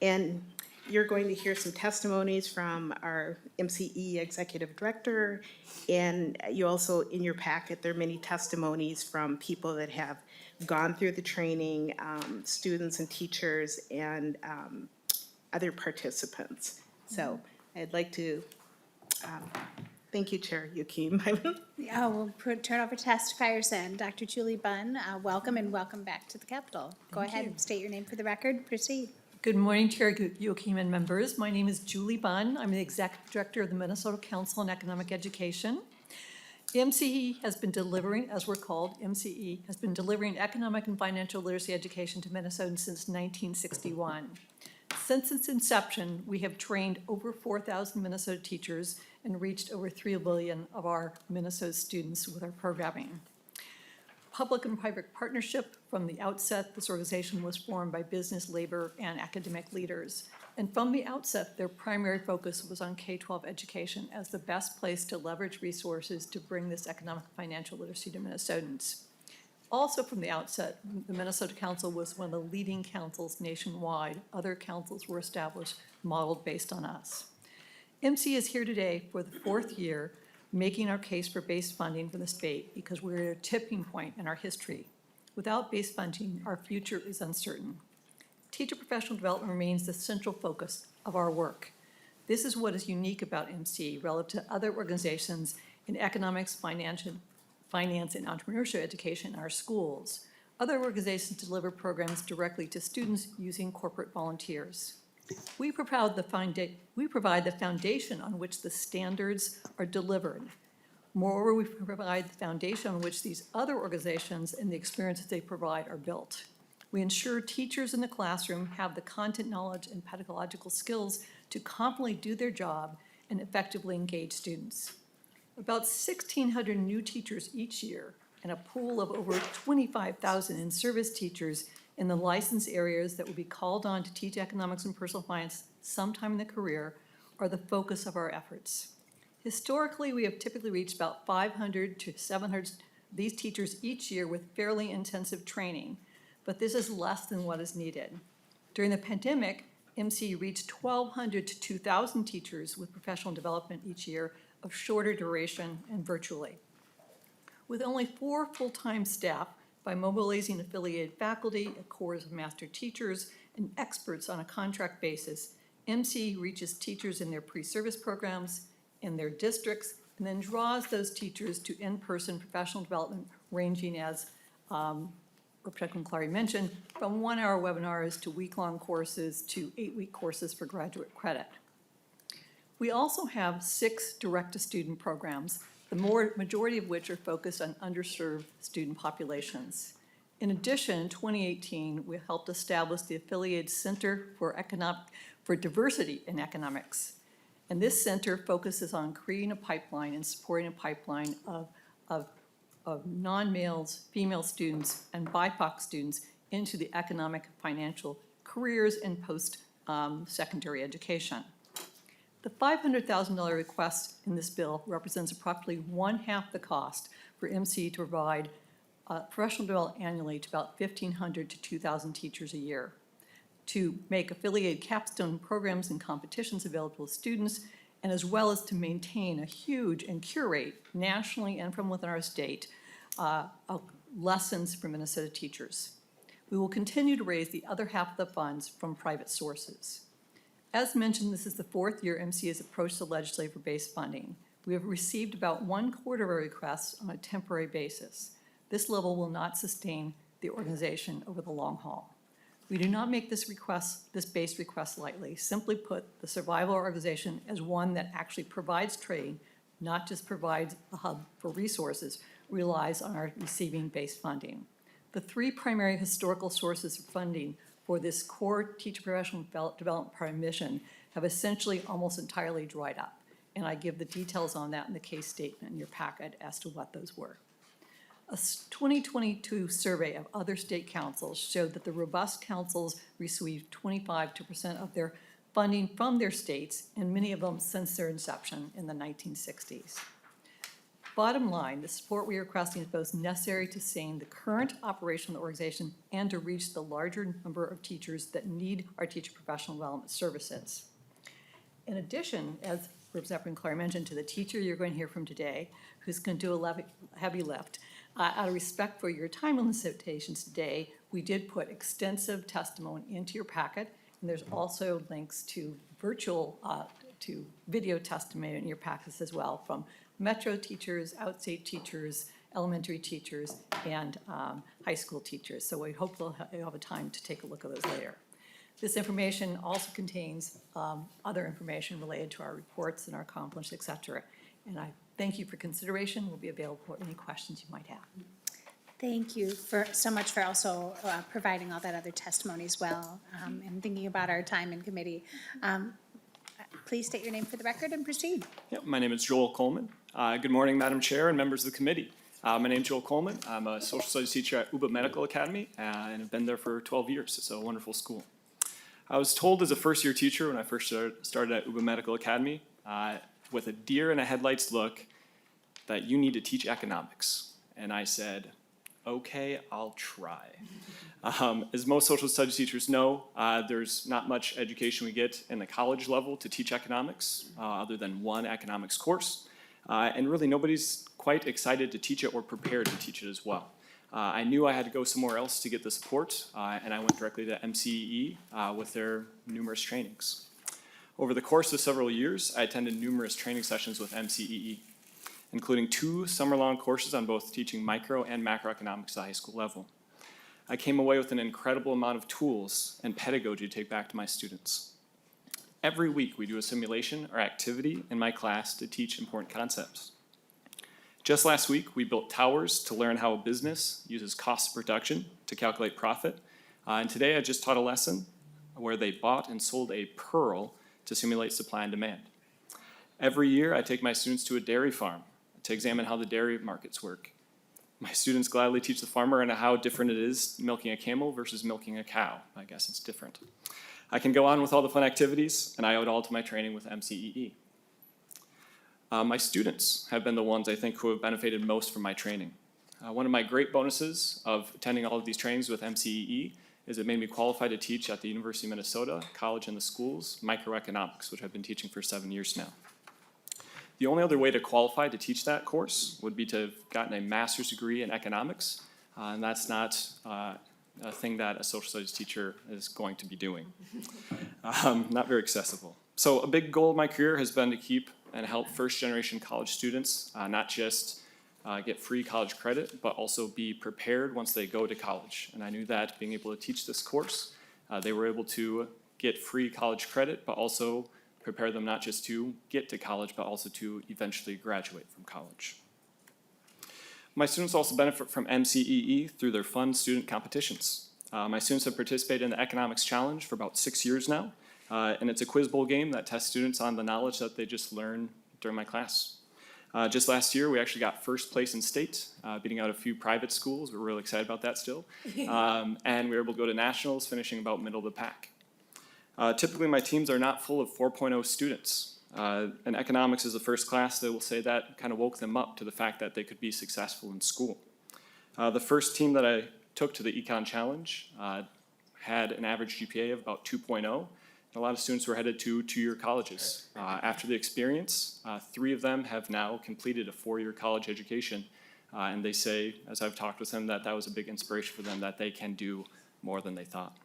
And you're going to hear some testimonies from our MCE Executive Director, and you also, in your packet, there are many testimonies from people that have gone through the training, students and teachers, and other participants. So I'd like to thank you, Chair Yukim. We'll turn over to testifiers then. Dr. Julie Bunn, welcome and welcome back to the Capitol. Go ahead and state your name for the record. Proceed. Good morning, Chair Yukim and members. My name is Julie Bunn. I'm the Executive Director of the Minnesota Council on Economic Education. MCE has been delivering, as we're called, MCE, has been delivering economic and financial literacy education to Minnesotans since 1961. Since its inception, we have trained over 4,000 Minnesota teachers and reached over 3 billion of our Minnesota students with our programming. Public and private partnership. From the outset, this organization was formed by business, labor, and academic leaders. And from the outset, their primary focus was on K-12 education as the best place to leverage resources to bring this economic and financial literacy to Minnesotans. Also from the outset, the Minnesota Council was one of the leading councils nationwide. Other councils were established, modeled based on us. MC is here today for the 4th year, making our case for base funding for the state because we're at a tipping point in our history. Without base funding, our future is uncertain. Teacher professional development remains the central focus of our work. This is what is unique about MC relative to other organizations in economics, finance, and entrepreneurship education in our schools. Other organizations deliver programs directly to students using corporate volunteers. We provide the foundation on which the standards are delivered. Moreover, we provide the foundation on which these other organizations and the experiences they provide are built. We ensure teachers in the classroom have the content knowledge and pedagogical skills to confidently do their job and effectively engage students. About 1,600 new teachers each year and a pool of over 25,000 in-service teachers in the licensed areas that will be called on to teach economics and personal finance sometime in the career are the focus of our efforts. Historically, we have typically reached about 500 to 700 these teachers each year with fairly intensive training, but this is less than what is needed. During the pandemic, MC reached 1,200 to 2,000 teachers with professional development each year of shorter duration and virtually. With only 4 full-time staff, by mobilizing affiliated faculty, a corps of master teachers, and experts on a contract basis, MC reaches teachers in their pre-service programs, in their districts, and then draws those teachers to in-person professional development ranging, as Representative Clardy mentioned, from 1-hour webinars to week-long courses to 8-week courses for graduate credit. We also have 6 direct-to-student programs, the majority of which are focused on underserved student populations. In addition, in 2018, we helped establish the affiliated Center for Diversity in Economics. And this center focuses on creating a pipeline and supporting a pipeline of non-males, female students, and BIPOC students into the economic and financial careers in post-secondary education. The $500,000 request in this bill represents approximately 1/2 the cost for MC to provide professional development annually to about 1,500 to 2,000 teachers a year, to make affiliated capstone programs and competitions available to students, and as well as to maintain a huge and curate nationally and from within our state lessons for Minnesota teachers. We will continue to raise the other half of the funds from private sources. As mentioned, this is the 4th year MC has approached the legislature for base funding. We have received about 1/4 of our requests on a temporary basis. This level will not sustain the organization over the long haul. We do not make this base request lightly. Simply put, the survival organization as one that actually provides training, not just provides a hub for resources, relies on our receiving base funding. The 3 primary historical sources of funding for this core teacher professional development part of mission have essentially almost entirely dried up. And I give the details on that in the case statement in your packet as to what those were. A 2022 survey of other state councils showed that the robust councils received 25% of their funding from their states, and many of them since their inception in the 1960s. Bottom line, the support we are requesting is both necessary to sustain the current operation of the organization and to reach the larger number of teachers that need our teacher professional development services. In addition, as Representative Clardy mentioned, to the teacher you're going to hear from today, who's going to do a heavy lift, out of respect for your time on the citations today, we did put extensive testimony into your packet, and there's also links to to video testimony in your packets as well from Metro teachers, outstate teachers, elementary teachers, and high school teachers. So we hope you'll have a time to take a look at those later. This information also contains other information related to our reports and our accomplishments, et cetera. And I thank you for consideration. We'll be available for any questions you might have. Thank you so much for also providing all that other testimony as well, and thinking about our time in committee. Please state your name for the record and proceed. Yep, my name is Joel Coleman. Good morning, Madam Chair and members of the committee. My name is Joel Coleman. I'm a social studies teacher at UBA Medical Academy, and have been there for 12 years. It's a wonderful school. I was told as a first-year teacher when I first started at UBA Medical Academy, with a deer in a headlights look, that you need to teach economics. And I said, okay, I'll try. As most social studies teachers know, there's not much education we get in the college level to teach economics, other than one economics course. And really nobody's quite excited to teach it or prepared to teach it as well. I knew I had to go somewhere else to get the support, and I went directly to MCEE with their numerous trainings. Over the course of several years, I attended numerous training sessions with MCEE, including 2 summer-long courses on both teaching micro and macroeconomics at the high school level. I came away with an incredible amount of tools and pedagogy to take back to my students. Every week, we do a simulation or activity in my class to teach important concepts. Just last week, we built towers to learn how a business uses cost of production to calculate profit. And today, I just taught a lesson where they bought and sold a pearl to simulate supply and demand. Every year, I take my students to a dairy farm to examine how the dairy markets work. My students gladly teach the farmer on how different it is milking a camel versus milking a cow. I guess it's different. I can go on with all the fun activities, and I owe it all to my training with MCEE. My students have been the ones I think who have benefited most from my training. One of my great bonuses of attending all of these trainings with MCEE is it made me qualify to teach at the University of Minnesota College in the Schools microeconomics, which I've been teaching for 7 years now. The only other way to qualify to teach that course would be to have gotten a master's degree in economics, and that's not a thing that a social studies teacher is going to be doing. Not very accessible. So a big goal of my career has been to keep and help first-generation college students not just get free college credit, but also be prepared once they go to college. And I knew that being able to teach this course, they were able to get free college credit, but also prepare them not just to get to college, but also to eventually graduate from college. My students also benefit from MCEE through their fun student competitions. My students have participated in the Economics Challenge for about 6 years now, and it's a quiz bowl game that tests students on the knowledge that they just learn during my class. Just last year, we actually got first place in state, beating out a few private schools. We're really excited about that still. And we were able to go to nationals, finishing about middle of the pack. Typically, my teams are not full of 4.0 students. And economics is the first class that will say that kind of woke them up to the fact that they could be successful in school. The first team that I took to the Econ Challenge had an average GPA of about 2.0. A lot of students were headed to two-year colleges. After the experience, 3 of them have now completed a 4-year college education. And they say, as I've talked with them, that that was a big inspiration for them, that they can do more than they thought.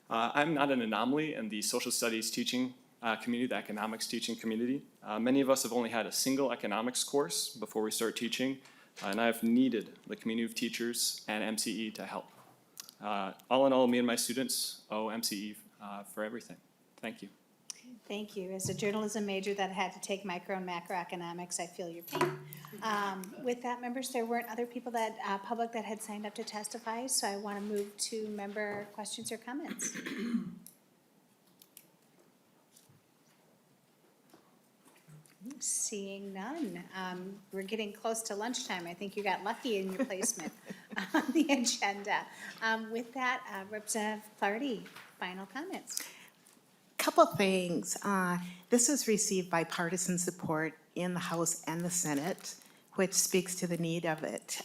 I'm not an anomaly in the social studies teaching community, the economics teaching community. Many of us have only had a single economics course before we start teaching, and I've needed the community of teachers and MCE to help. All in all, me and my students owe MCE for everything. Thank you. Thank you. As a journalism major that had to take micro and macroeconomics, I feel your pain. With that, members, there weren't other people that, public that had signed up to testify, so I want to move to member questions or comments. Seeing none. We're getting close to lunchtime. I think you got lucky in your placement on the agenda. With that, Representative Clardy, final comments. Couple things. This has received bipartisan support in the House and the Senate, which speaks to the need of it.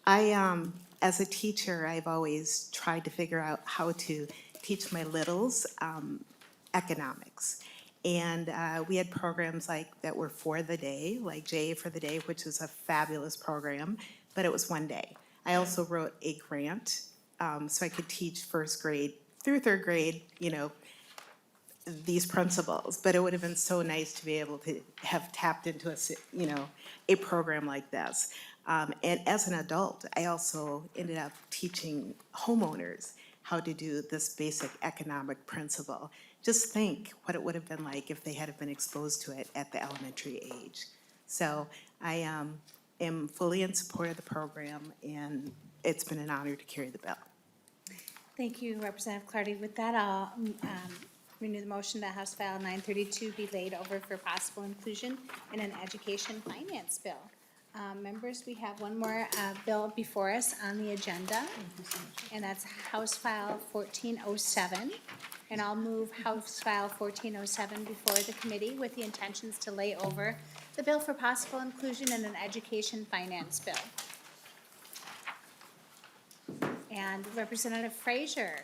As a teacher, I've always tried to figure out how to teach my littles economics. And we had programs like that were for the day, like JA for the Day, which is a fabulous program, but it was one day. I also wrote a grant so I could teach first grade through third grade, you know, these principles, but it would have been so nice to be able to have tapped into a program like this. And as an adult, I also ended up teaching homeowners how to do this basic economic principle. Just think what it would have been like if they had been exposed to it at the elementary age. So I am fully in support of the program, and it's been an honor to carry the bill. Thank you, Representative Clardy. With that, I'll renew the motion that House File 932 be laid over for possible inclusion in an education finance bill. Members, we have one more bill before us on the agenda, and that's House File 1407. And I'll move House File 1407 before the committee with the intentions to lay over the bill for possible inclusion in an education finance bill. And Representative Frazier,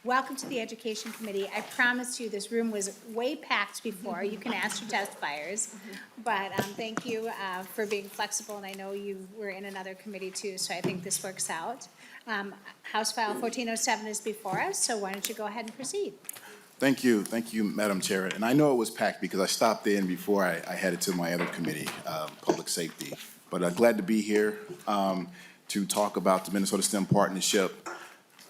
welcome to the Education Committee. I promised you this room was way packed before. You can ask your testifiers. But thank you for being flexible, and I know you were in another committee too, so I think this works out. House File 1407 is before us, so why don't you go ahead and proceed? Thank you, Madam Chair. And I know it was packed because I stopped in before I headed to my other committee, Public Safety. But glad to be here to talk about the Minnesota STEM Partnership.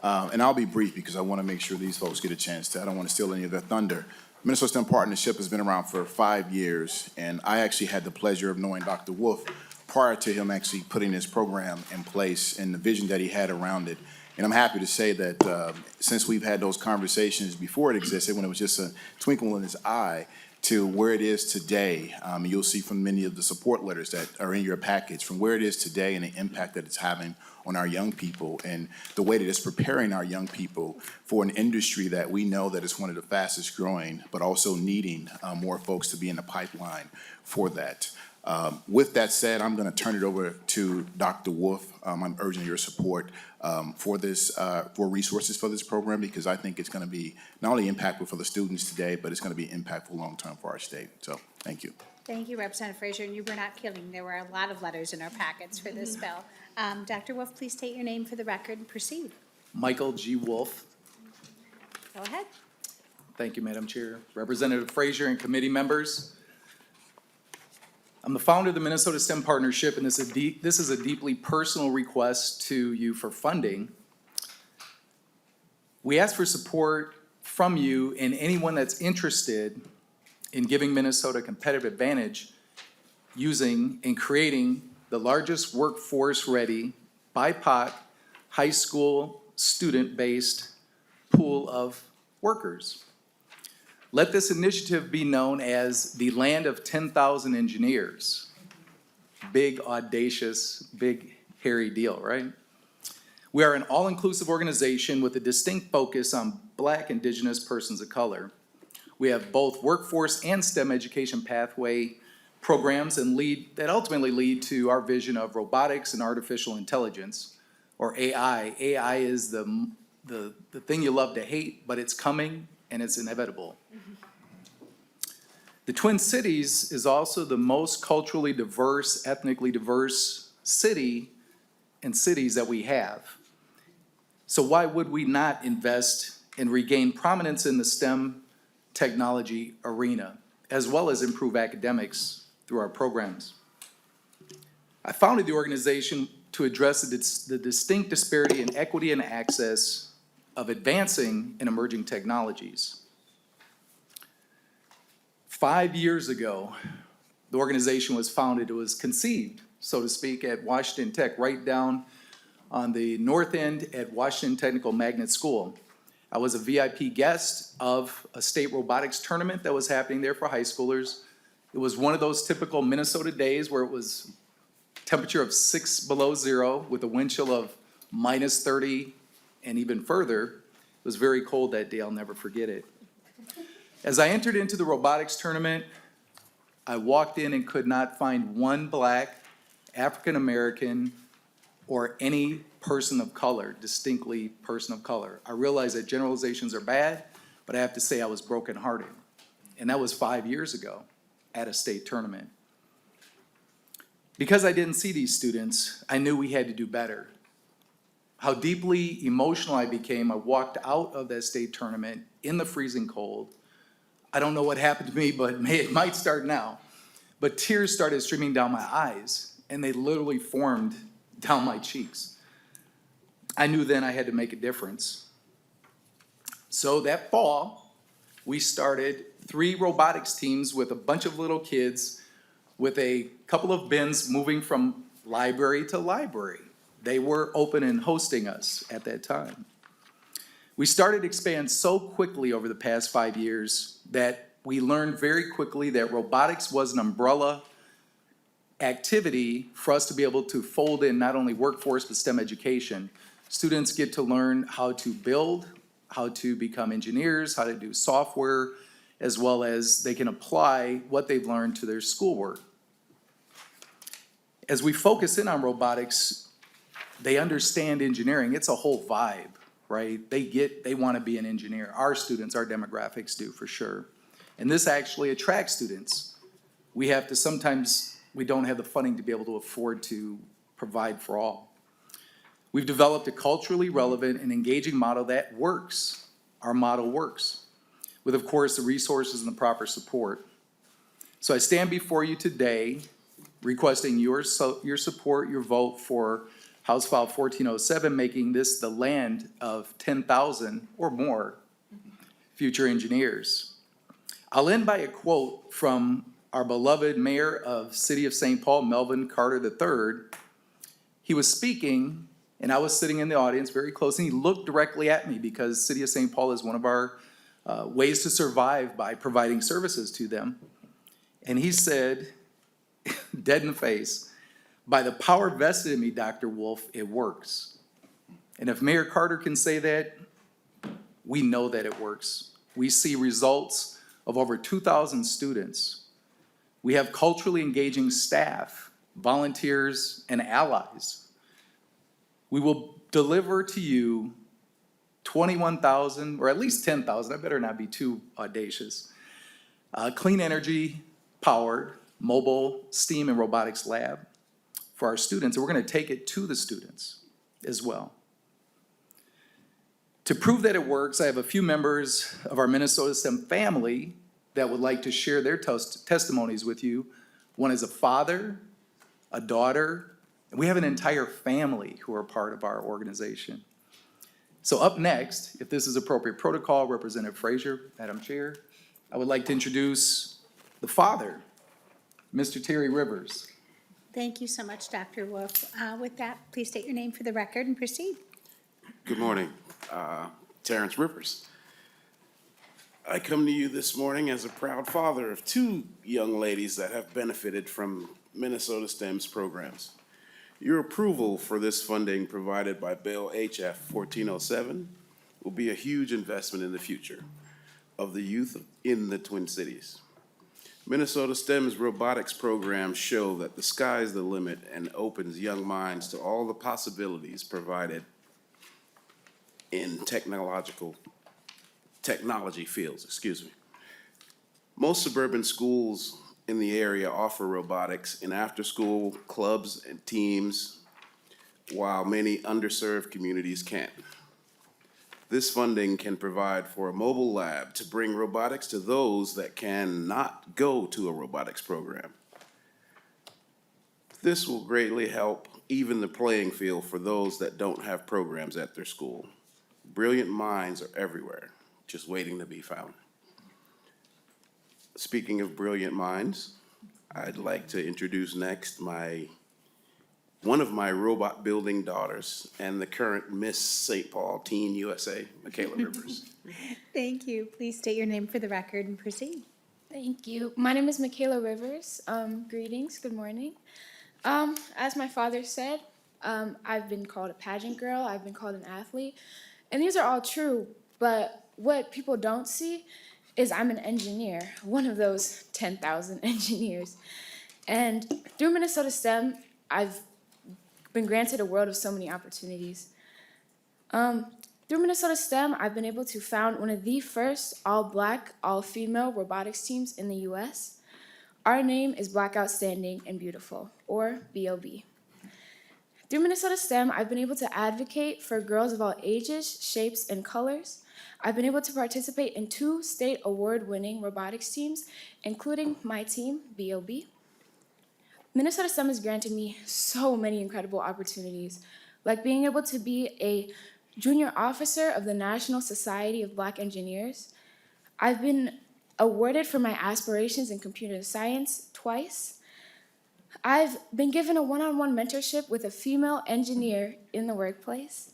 And I'll be brief because I want to make sure these folks get a chance to, I don't want to steal any of their thunder. Minnesota STEM Partnership has been around for 5 years, and I actually had the pleasure of knowing Dr. Wolf prior to him actually putting this program in place and the vision that he had around it. And I'm happy to say that since we've had those conversations before it existed, when it was just a twinkle in his eye, to where it is today, you'll see from many of the support letters that are in your package, from where it is today and the impact that it's having on our young people and the way that it's preparing our young people for an industry that we know that is one of the fastest growing, but also needing more folks to be in the pipeline for that. With that said, I'm going to turn it over to Dr. Wolf. I'm urging your support for this, for resources for this program, because I think it's going to be not only impactful for the students today, but it's going to be impactful long-term for our state. So, thank you. Thank you, Representative Frazier, and you were not kidding. There were a lot of letters in our packets for this bill. Dr. Wolf, please state your name for the record and proceed. Michael G. Wolf. Go ahead. Thank you, Madam Chair. Representative Frazier and committee members. I'm the founder of the Minnesota STEM Partnership, and this is a deeply personal request to you for funding. We ask for support from you and anyone that's interested in giving Minnesota a competitive advantage using and creating the largest workforce-ready BIPOC high school student-based pool of workers. Let this initiative be known as the land of 10,000 engineers. Big, audacious, big, hairy deal, right? We are an all-inclusive organization with a distinct focus on Black, Indigenous persons of color. We have both workforce and STEM education pathway programs that ultimately lead to our vision of robotics and artificial intelligence, or AI. AI is the thing you love to hate, but it's coming and it's inevitable. The Twin Cities is also the most culturally diverse, ethnically diverse city and cities that we have. So why would we not invest and regain prominence in the STEM technology arena, as well as improve academics through our programs? I founded the organization to address the distinct disparity in equity and access of advancing and emerging technologies. 5 years ago, the organization was founded. It was conceived, so to speak, at Washington Tech, right down on the north end at Washington Technical Magnet School. I was a VIP guest of a state robotics tournament that was happening there for high schoolers. It was one of those typical Minnesota days where it was temperature of 6 below zero with a wind chill of minus 30 and even further. It was very cold that day. I'll never forget it. As I entered into the robotics tournament, I walked in and could not find one Black, African American, or any person of color, distinctly person of color. I realize that generalizations are bad, but I have to say I was brokenhearted. And that was 5 years ago at a state tournament. Because I didn't see these students, I knew we had to do better. How deeply emotional I became, I walked out of that state tournament in the freezing cold. I don't know what happened to me, but it might start now. But tears started streaming down my eyes, and they literally formed down my cheeks. I knew then I had to make a difference. So that fall, we started 3 robotics teams with a bunch of little kids with a couple of bins moving from library to library. They were open and hosting us at that time. We started to expand so quickly over the past 5 years that we learned very quickly that robotics was an umbrella activity for us to be able to fold in not only workforce but STEM education. Students get to learn how to build, how to become engineers, how to do software, as well as they can apply what they've learned to their schoolwork. As we focus in on robotics, they understand engineering. It's a whole vibe, right? They want to be an engineer. Our students, our demographics do for sure. And this actually attracts students. We don't have the funding to be able to afford to provide for all. We've developed a culturally relevant and engaging model that works. Our model works, with, of course, the resources and the proper support. So I stand before you today requesting your support, your vote for House File 1407, making this the land of 10,000 or more future engineers. I'll end by a quote from our beloved mayor of City of St. Paul, Melvin Carter III. He was speaking, and I was sitting in the audience very close, and he looked directly at me because City of St. Paul is one of our ways to survive by providing services to them. And he said, dead in the face, "By the power vested in me, Dr. Wolf, it works." And if Mayor Carter can say that, we know that it works. We see results of over 2,000 students. We have culturally engaging staff, volunteers, and allies. We will deliver to you 21,000, or at least 10,000, I better not be too audacious, clean energy powered mobile STEAM and robotics lab for our students, and we're gonna take it to the students as well. To prove that it works, I have a few members of our Minnesota STEM family that would like to share their testimonies with you. One is a father, a daughter, and we have an entire family who are part of our organization. So up next, if this is appropriate protocol, Representative Frazier, Madam Chair, I would like to introduce the father, Mr. Terry Rivers. Thank you so much, Dr. Wolf. With that, please state your name for the record and proceed. Good morning, Terrence Rivers. I come to you this morning as a proud father of two young ladies that have benefited from Minnesota STEM's programs. Your approval for this funding provided by Bill HF 1407 will be a huge investment in the future of the youth in the Twin Cities. Minnesota STEM's robotics programs show that the sky's the limit and opens young minds to all the possibilities provided in technology fields, Most suburban schools in the area offer robotics in after-school clubs and teams, while many underserved communities can't. This funding can provide for a mobile lab to bring robotics to those that cannot go to a robotics program. This will greatly help even the playing field for those that don't have programs at their school. Brilliant minds are everywhere, just waiting to be found. Speaking of brilliant minds, I'd like to introduce next one of my robot building daughters and the current Miss St. Paul Teen USA, Michaela Rivers. Thank you. Please state your name for the record and proceed. Thank you. My name is Michaela Rivers. Greetings. Good morning. As my father said, I've been called a pageant girl. I've been called an athlete. And these are all true, but what people don't see is I'm an engineer, one of those 10,000 engineers. And through Minnesota STEM, I've been granted a world of so many opportunities. Through Minnesota STEM, I've been able to found one of the first all-Black, all-female robotics teams in the U.S. Our name is Black Outstanding and Beautiful, or BOB. Through Minnesota STEM, I've been able to advocate for girls of all ages, shapes, and colors. I've been able to participate in 2 state award-winning robotics teams, including my team, BOB. Minnesota STEM has granted me so many incredible opportunities, like being able to be a junior officer of the National Society of Black Engineers. I've been awarded for my aspirations in computer science twice. I've been given a one-on-one mentorship with a female engineer in the workplace.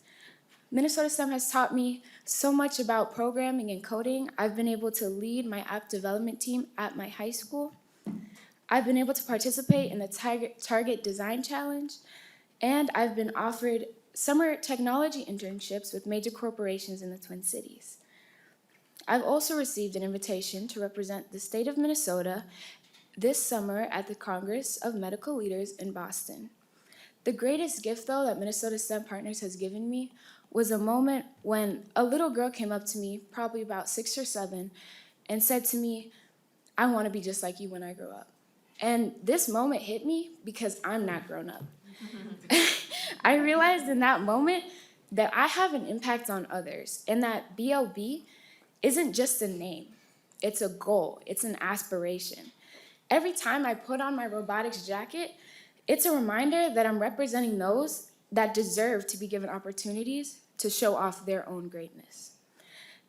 Minnesota STEM has taught me so much about programming and coding. I've been able to lead my app development team at my high school. I've been able to participate in the Target Design Challenge, and I've been offered summer technology internships with major corporations in the Twin Cities. I've also received an invitation to represent the state of Minnesota this summer at the Congress of Medical Leaders in Boston. The greatest gift, though, that Minnesota STEM Partners has given me was a moment when a little girl came up to me, probably about 6 or 7, and said to me, "I want to be just like you when I grow up." And this moment hit me because I'm not grown up. I realized in that moment that I have an impact on others, and that BLB isn't just a name. It's a goal. It's an aspiration. Every time I put on my robotics jacket, it's a reminder that I'm representing those that deserve to be given opportunities to show off their own greatness.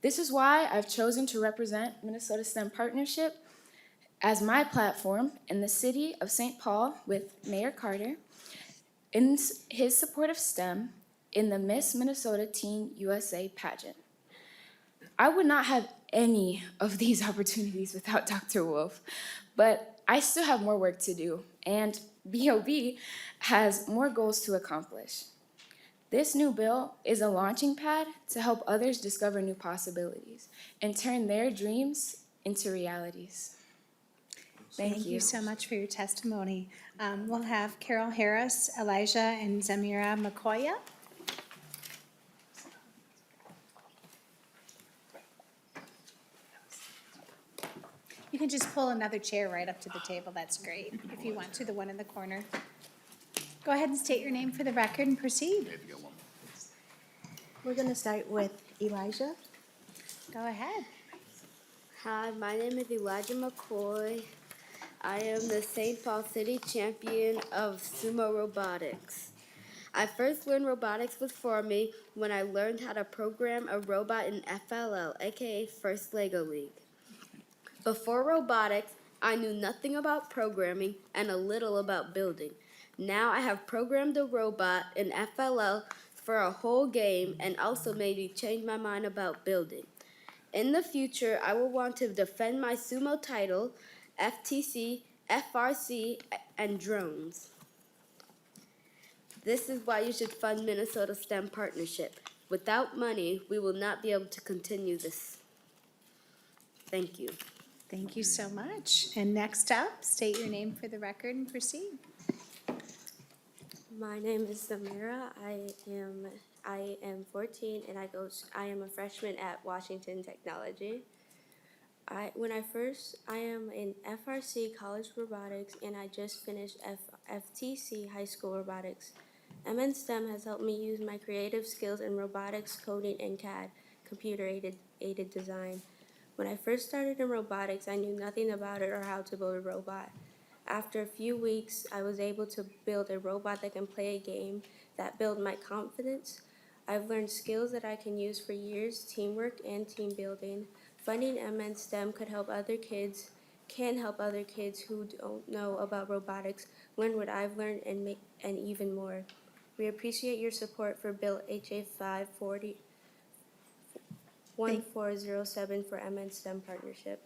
This is why I've chosen to represent Minnesota STEM Partnership as my platform in the city of St. Paul with Mayor Carter in his support of STEM in the Miss Minnesota Teen USA pageant. I would not have any of these opportunities without Dr. Wolf, but I still have more work to do, and BOB has more goals to accomplish. This new bill is a launching pad to help others discover new possibilities and turn their dreams into realities. Thank you so much for your testimony. We'll have Carol Harris, Elijah, and Zamira McCoya. You can just pull another chair right up to the table, that's great, if you want to, the one in the corner. Go ahead and state your name for the record and proceed. We're gonna start with Elijah. Go ahead. Hi, my name is Elijah McCoy. I am the St. Paul City champion of sumo robotics. I first learned robotics with Formy when I learned how to program a robot in FLL, aka First Lego League. Before robotics, I knew nothing about programming and a little about building. Now I have programmed a robot in FLL for a whole game and also maybe change my mind about building. In the future, I will want to defend my sumo title, FTC, FRC, and drones. This is why you should fund Minnesota STEM Partnership. Without money, we will not be able to continue this. Thank you. Thank you so much. And next up, state your name for the record and proceed. My name is Sencer-Mura. I am 14 and I am a freshman at Washington Technology. I am in FRC College Robotics and I just finished FTC High School Robotics. MN STEM has helped me use my creative skills in robotics, coding, and CAD, computer-aided design. When I first started in robotics, I knew nothing about it or how to build a robot. After a few weeks, I was able to build a robot that can play a game that built my confidence. I've learned skills that I can use for years, teamwork and team building. Funding MN STEM can help other kids who don't know about robotics learn what I've learned and even more. We appreciate your support for Bill HA 1407 for MN STEM Partnership.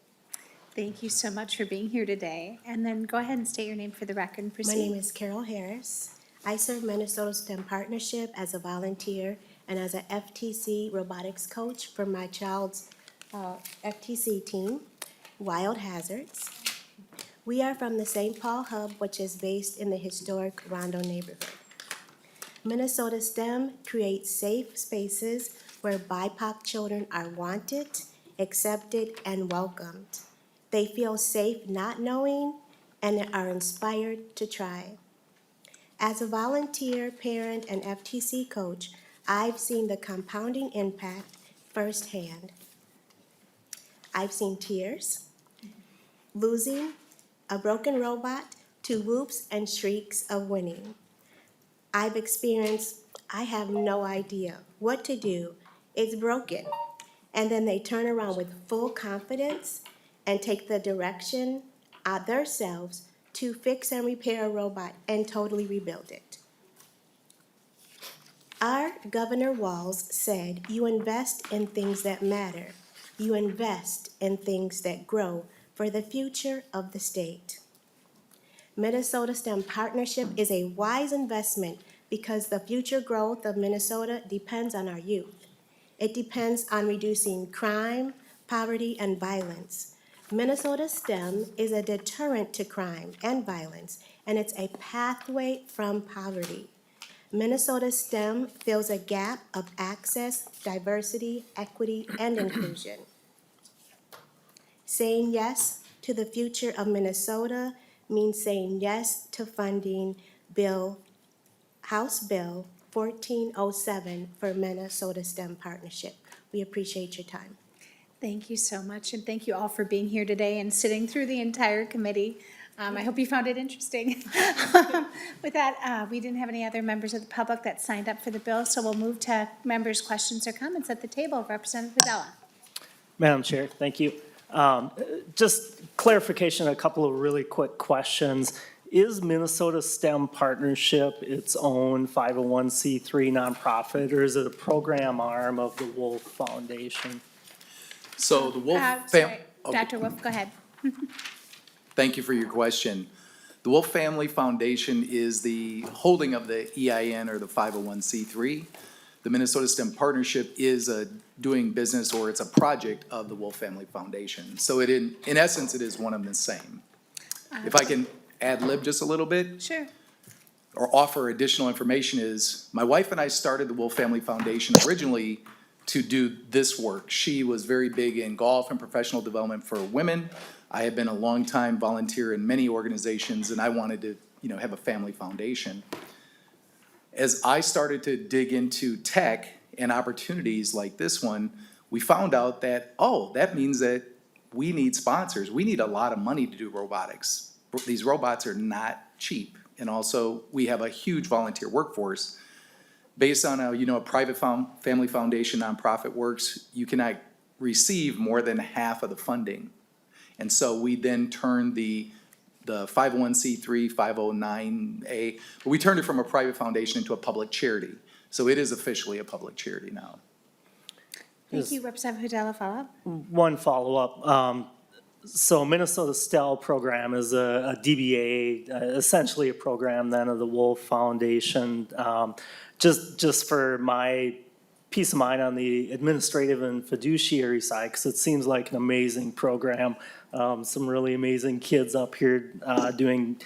Thank you so much for being here today. And then go ahead and state your name for the record and proceed. My name is Carol Harris. I serve Minnesota STEM Partnership as a volunteer and as a FTC robotics coach for my child's FTC team, Wild Hazards. We are from the St. Paul Hub, which is based in the historic Rondo neighborhood. Minnesota STEM creates safe spaces where BIPOC children are wanted, accepted, and welcomed. They feel safe not knowing and are inspired to try. As a volunteer, parent, and FTC coach, I've seen the compounding impact firsthand. I've seen tears, losing, a broken robot, to whoops and shrieks of winning. I've experienced, I have no idea what to do, it's broken. And then they turn around with full confidence and take the direction themselves to fix and repair a robot and totally rebuild it. Our Governor Walz said, you invest in things that matter. You invest in things that grow for the future of the state. Minnesota STEM Partnership is a wise investment because the future growth of Minnesota depends on our youth. It depends on reducing crime, poverty, and violence. Minnesota STEM is a deterrent to crime and violence, and it's a pathway from poverty. Minnesota STEM fills a gap of access, diversity, equity, and inclusion. Saying yes to the future of Minnesota means saying yes to funding House Bill 1407 for Minnesota STEM Partnership. We appreciate your time. Thank you so much, and thank you all for being here today and sitting through the entire committee. I hope you found it interesting. With that, we didn't have any other members of the public that signed up for the bill, so we'll move to members' questions or comments at the table. Representative Videla. Madam Chair, thank you. Just clarification, a couple of really quick questions. Is Minnesota STEM Partnership its own 501c3 nonprofit, or is it a program arm of the Wolf Foundation? So the Wolf Sorry, Dr. Wolf, go ahead. Thank you for your question. The Wolf Family Foundation is the holding of the EIN or the 501c3. The Minnesota STEM Partnership is a doing business, or it's a project of the Wolf Family Foundation. So in essence, it is one and the same. If I can ad lib just a little bit, Sure. or offer additional information, is my wife and I started the Wolf Family Foundation originally to do this work. She was very big in golf and professional development for women. I have been a longtime volunteer in many organizations, and I wanted to, have a family foundation. As I started to dig into tech and opportunities like this one, we found out that, that means that we need sponsors. We need a lot of money to do robotics. These robots are not cheap. And also, we have a huge volunteer workforce. Based on how, a private family foundation nonprofit works, you cannot receive more than half of the funding. And so we then turned the 501c3, 509A, we turned it from a private foundation into a public charity. So it is officially a public charity now. Thank you, Representative Hudela, follow-up? One follow-up. So Minnesota STEL program is a DBA, essentially a program then of the Wolf Foundation. Just for my peace of mind on the administrative and fiduciary side, because it seems like an amazing program. Some really amazing kids up here doing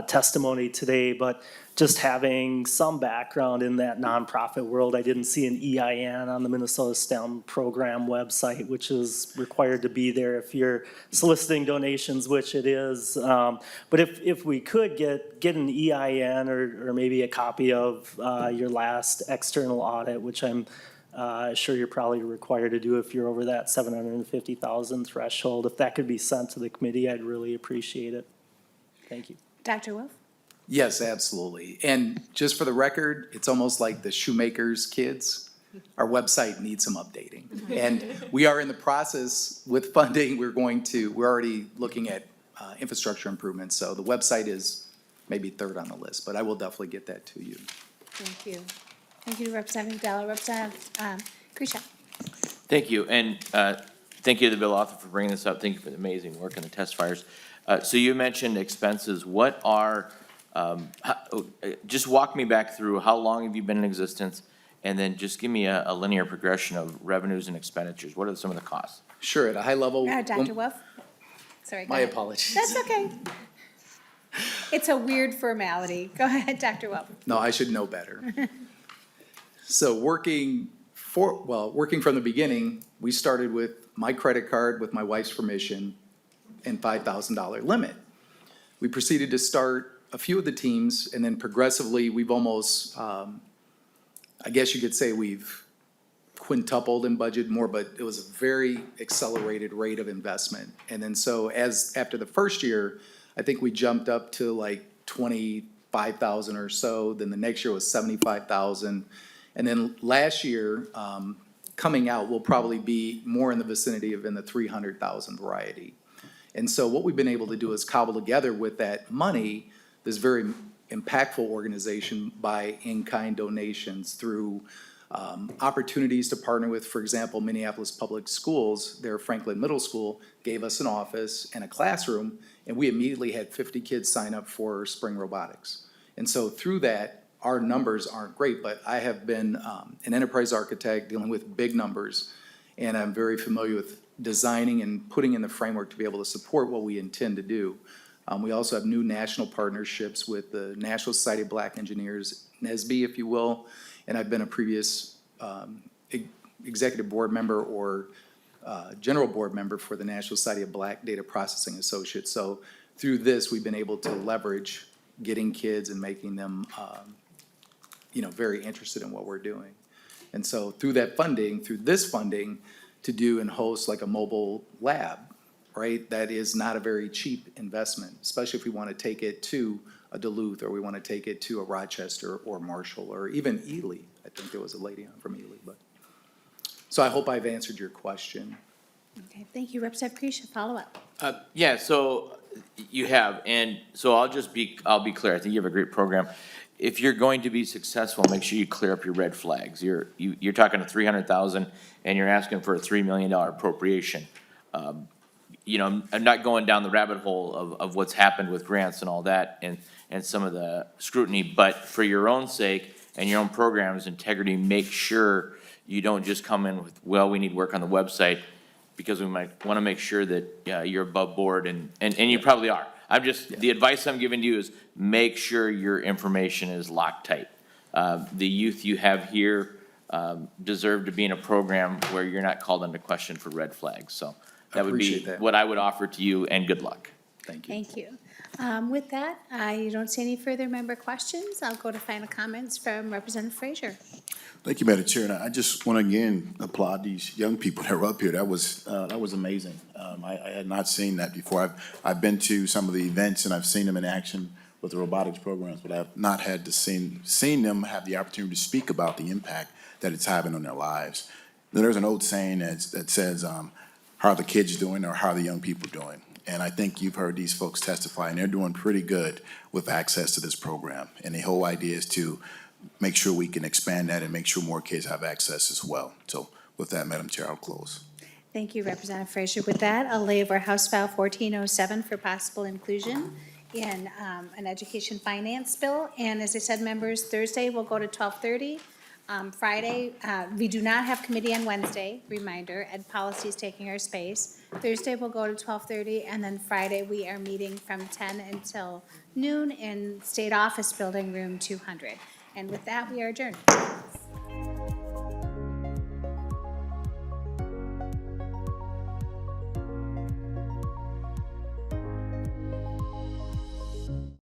testimony today, but just having some background in that nonprofit world, I didn't see an EIN on the Minnesota STEM program website, which is required to be there if you're soliciting donations, which it is. But if we could get an EIN or maybe a copy of your last external audit, which I'm sure you're probably required to do if you're over that 750,000 threshold, if that could be sent to the committee, I'd really appreciate it. Thank you. Dr. Wolf? Yes, absolutely. And just for the record, it's almost like the shoemaker's kids. Our website needs some updating. And we are in the process with funding. We're already looking at infrastructure improvements. So the website is maybe third on the list, but I will definitely get that to you. Thank you. Thank you, Representative Della. Representative Krisha? Thank you, and thank you to the bill author for bringing this up. Thank you for the amazing work on the test fires. So you mentioned expenses. What are, just walk me back through how long have you been in existence? And then just give me a linear progression of revenues and expenditures. What are some of the costs? Sure, at a high level. Dr. Wolf? Sorry, go My ahead. apologies. That's okay. It's a weird formality. Go ahead, Dr. Wolf. No, I should know better. So working from the beginning, we started with my credit card with my wife's permission and $5,000 limit. We proceeded to start a few of the teams, and then progressively, we've almost, I guess you could say we've quintupled in budget more, but it was a very accelerated rate of investment. And then so after the first year, I think we jumped up to like 25,000 or so, then the next year was 75,000. And then last year, coming out, will probably be more in the vicinity of in the 300,000 variety. And so what we've been able to do is cobble together with that money, this very impactful organization by in-kind donations through opportunities to partner with, for example, Minneapolis Public Schools. Their Franklin Middle School gave us an office and a classroom, and we immediately had 50 kids sign up for spring robotics. And so through that, our numbers aren't great, but I have been an enterprise architect dealing with big numbers, and I'm very familiar with designing and putting in the framework to be able to support what we intend to do. We also have new national partnerships with the National Society of Black Engineers, NSBE, if you will, and I've been a previous executive board member or general board member for the National Society of Black Data Processing Associates. So through this, we've been able to leverage getting kids and making them very interested in what we're doing. And so through this funding, to do and host like a mobile lab, right? That is not a very cheap investment, especially if we want to take it to a Duluth, or we want to take it to a Rochester or Marshall, or even Ely. I think there was a lady on from Ely, but. So I hope I've answered your question. Okay, thank you. Representative Krisha, follow up. Yeah, so you have, and so I'll be clear. I think you have a great program. If you're going to be successful, make sure you clear up your red flags. You're talking to 300,000 and you're asking for a $3 million appropriation. I'm not going down the rabbit hole of what's happened with grants and all that and some of the scrutiny, but for your own sake and your own program's integrity, make sure you don't just come in with, well, we need work on the website, because we might want to make sure that you're above board, and you probably are. I'm just, the advice I'm giving to you is make sure your information is locked tight. The youth you have here deserve to be in a program where you're not called into question for red flags. So that would be Appreciate that. what I would offer to you, and good luck. Thank you. Thank you. With that, I don't see any further member questions. I'll go to final comments from Representative Frazier. Thank you, Madam Chair. And I just want to again applaud these young people that were up here. That was amazing. I had not seen that before. I've been to some of the events and I've seen them in action with the robotics programs, but I've not had to seen them have the opportunity to speak about the impact that it's having on their lives. There's an old saying that says, how are the kids doing, or how are the young people doing? And I think you've heard these folks testify, and they're doing pretty good with access to this program. And the whole idea is to make sure we can expand that and make sure more kids have access as well. So with that, Madam Chair, I'll close. Thank you, Representative Frazier. With that, I'll lay over House File 1407 for possible inclusion in an education finance bill. And as I said, members, Thursday will go to 12:30. Friday, we do not have committee on Wednesday, reminder, Ed Policy is taking our space. Thursday will go to 12:30, and then Friday, we are meeting from 10 until noon in State Office Building, Room 200. And with that, we are adjourned.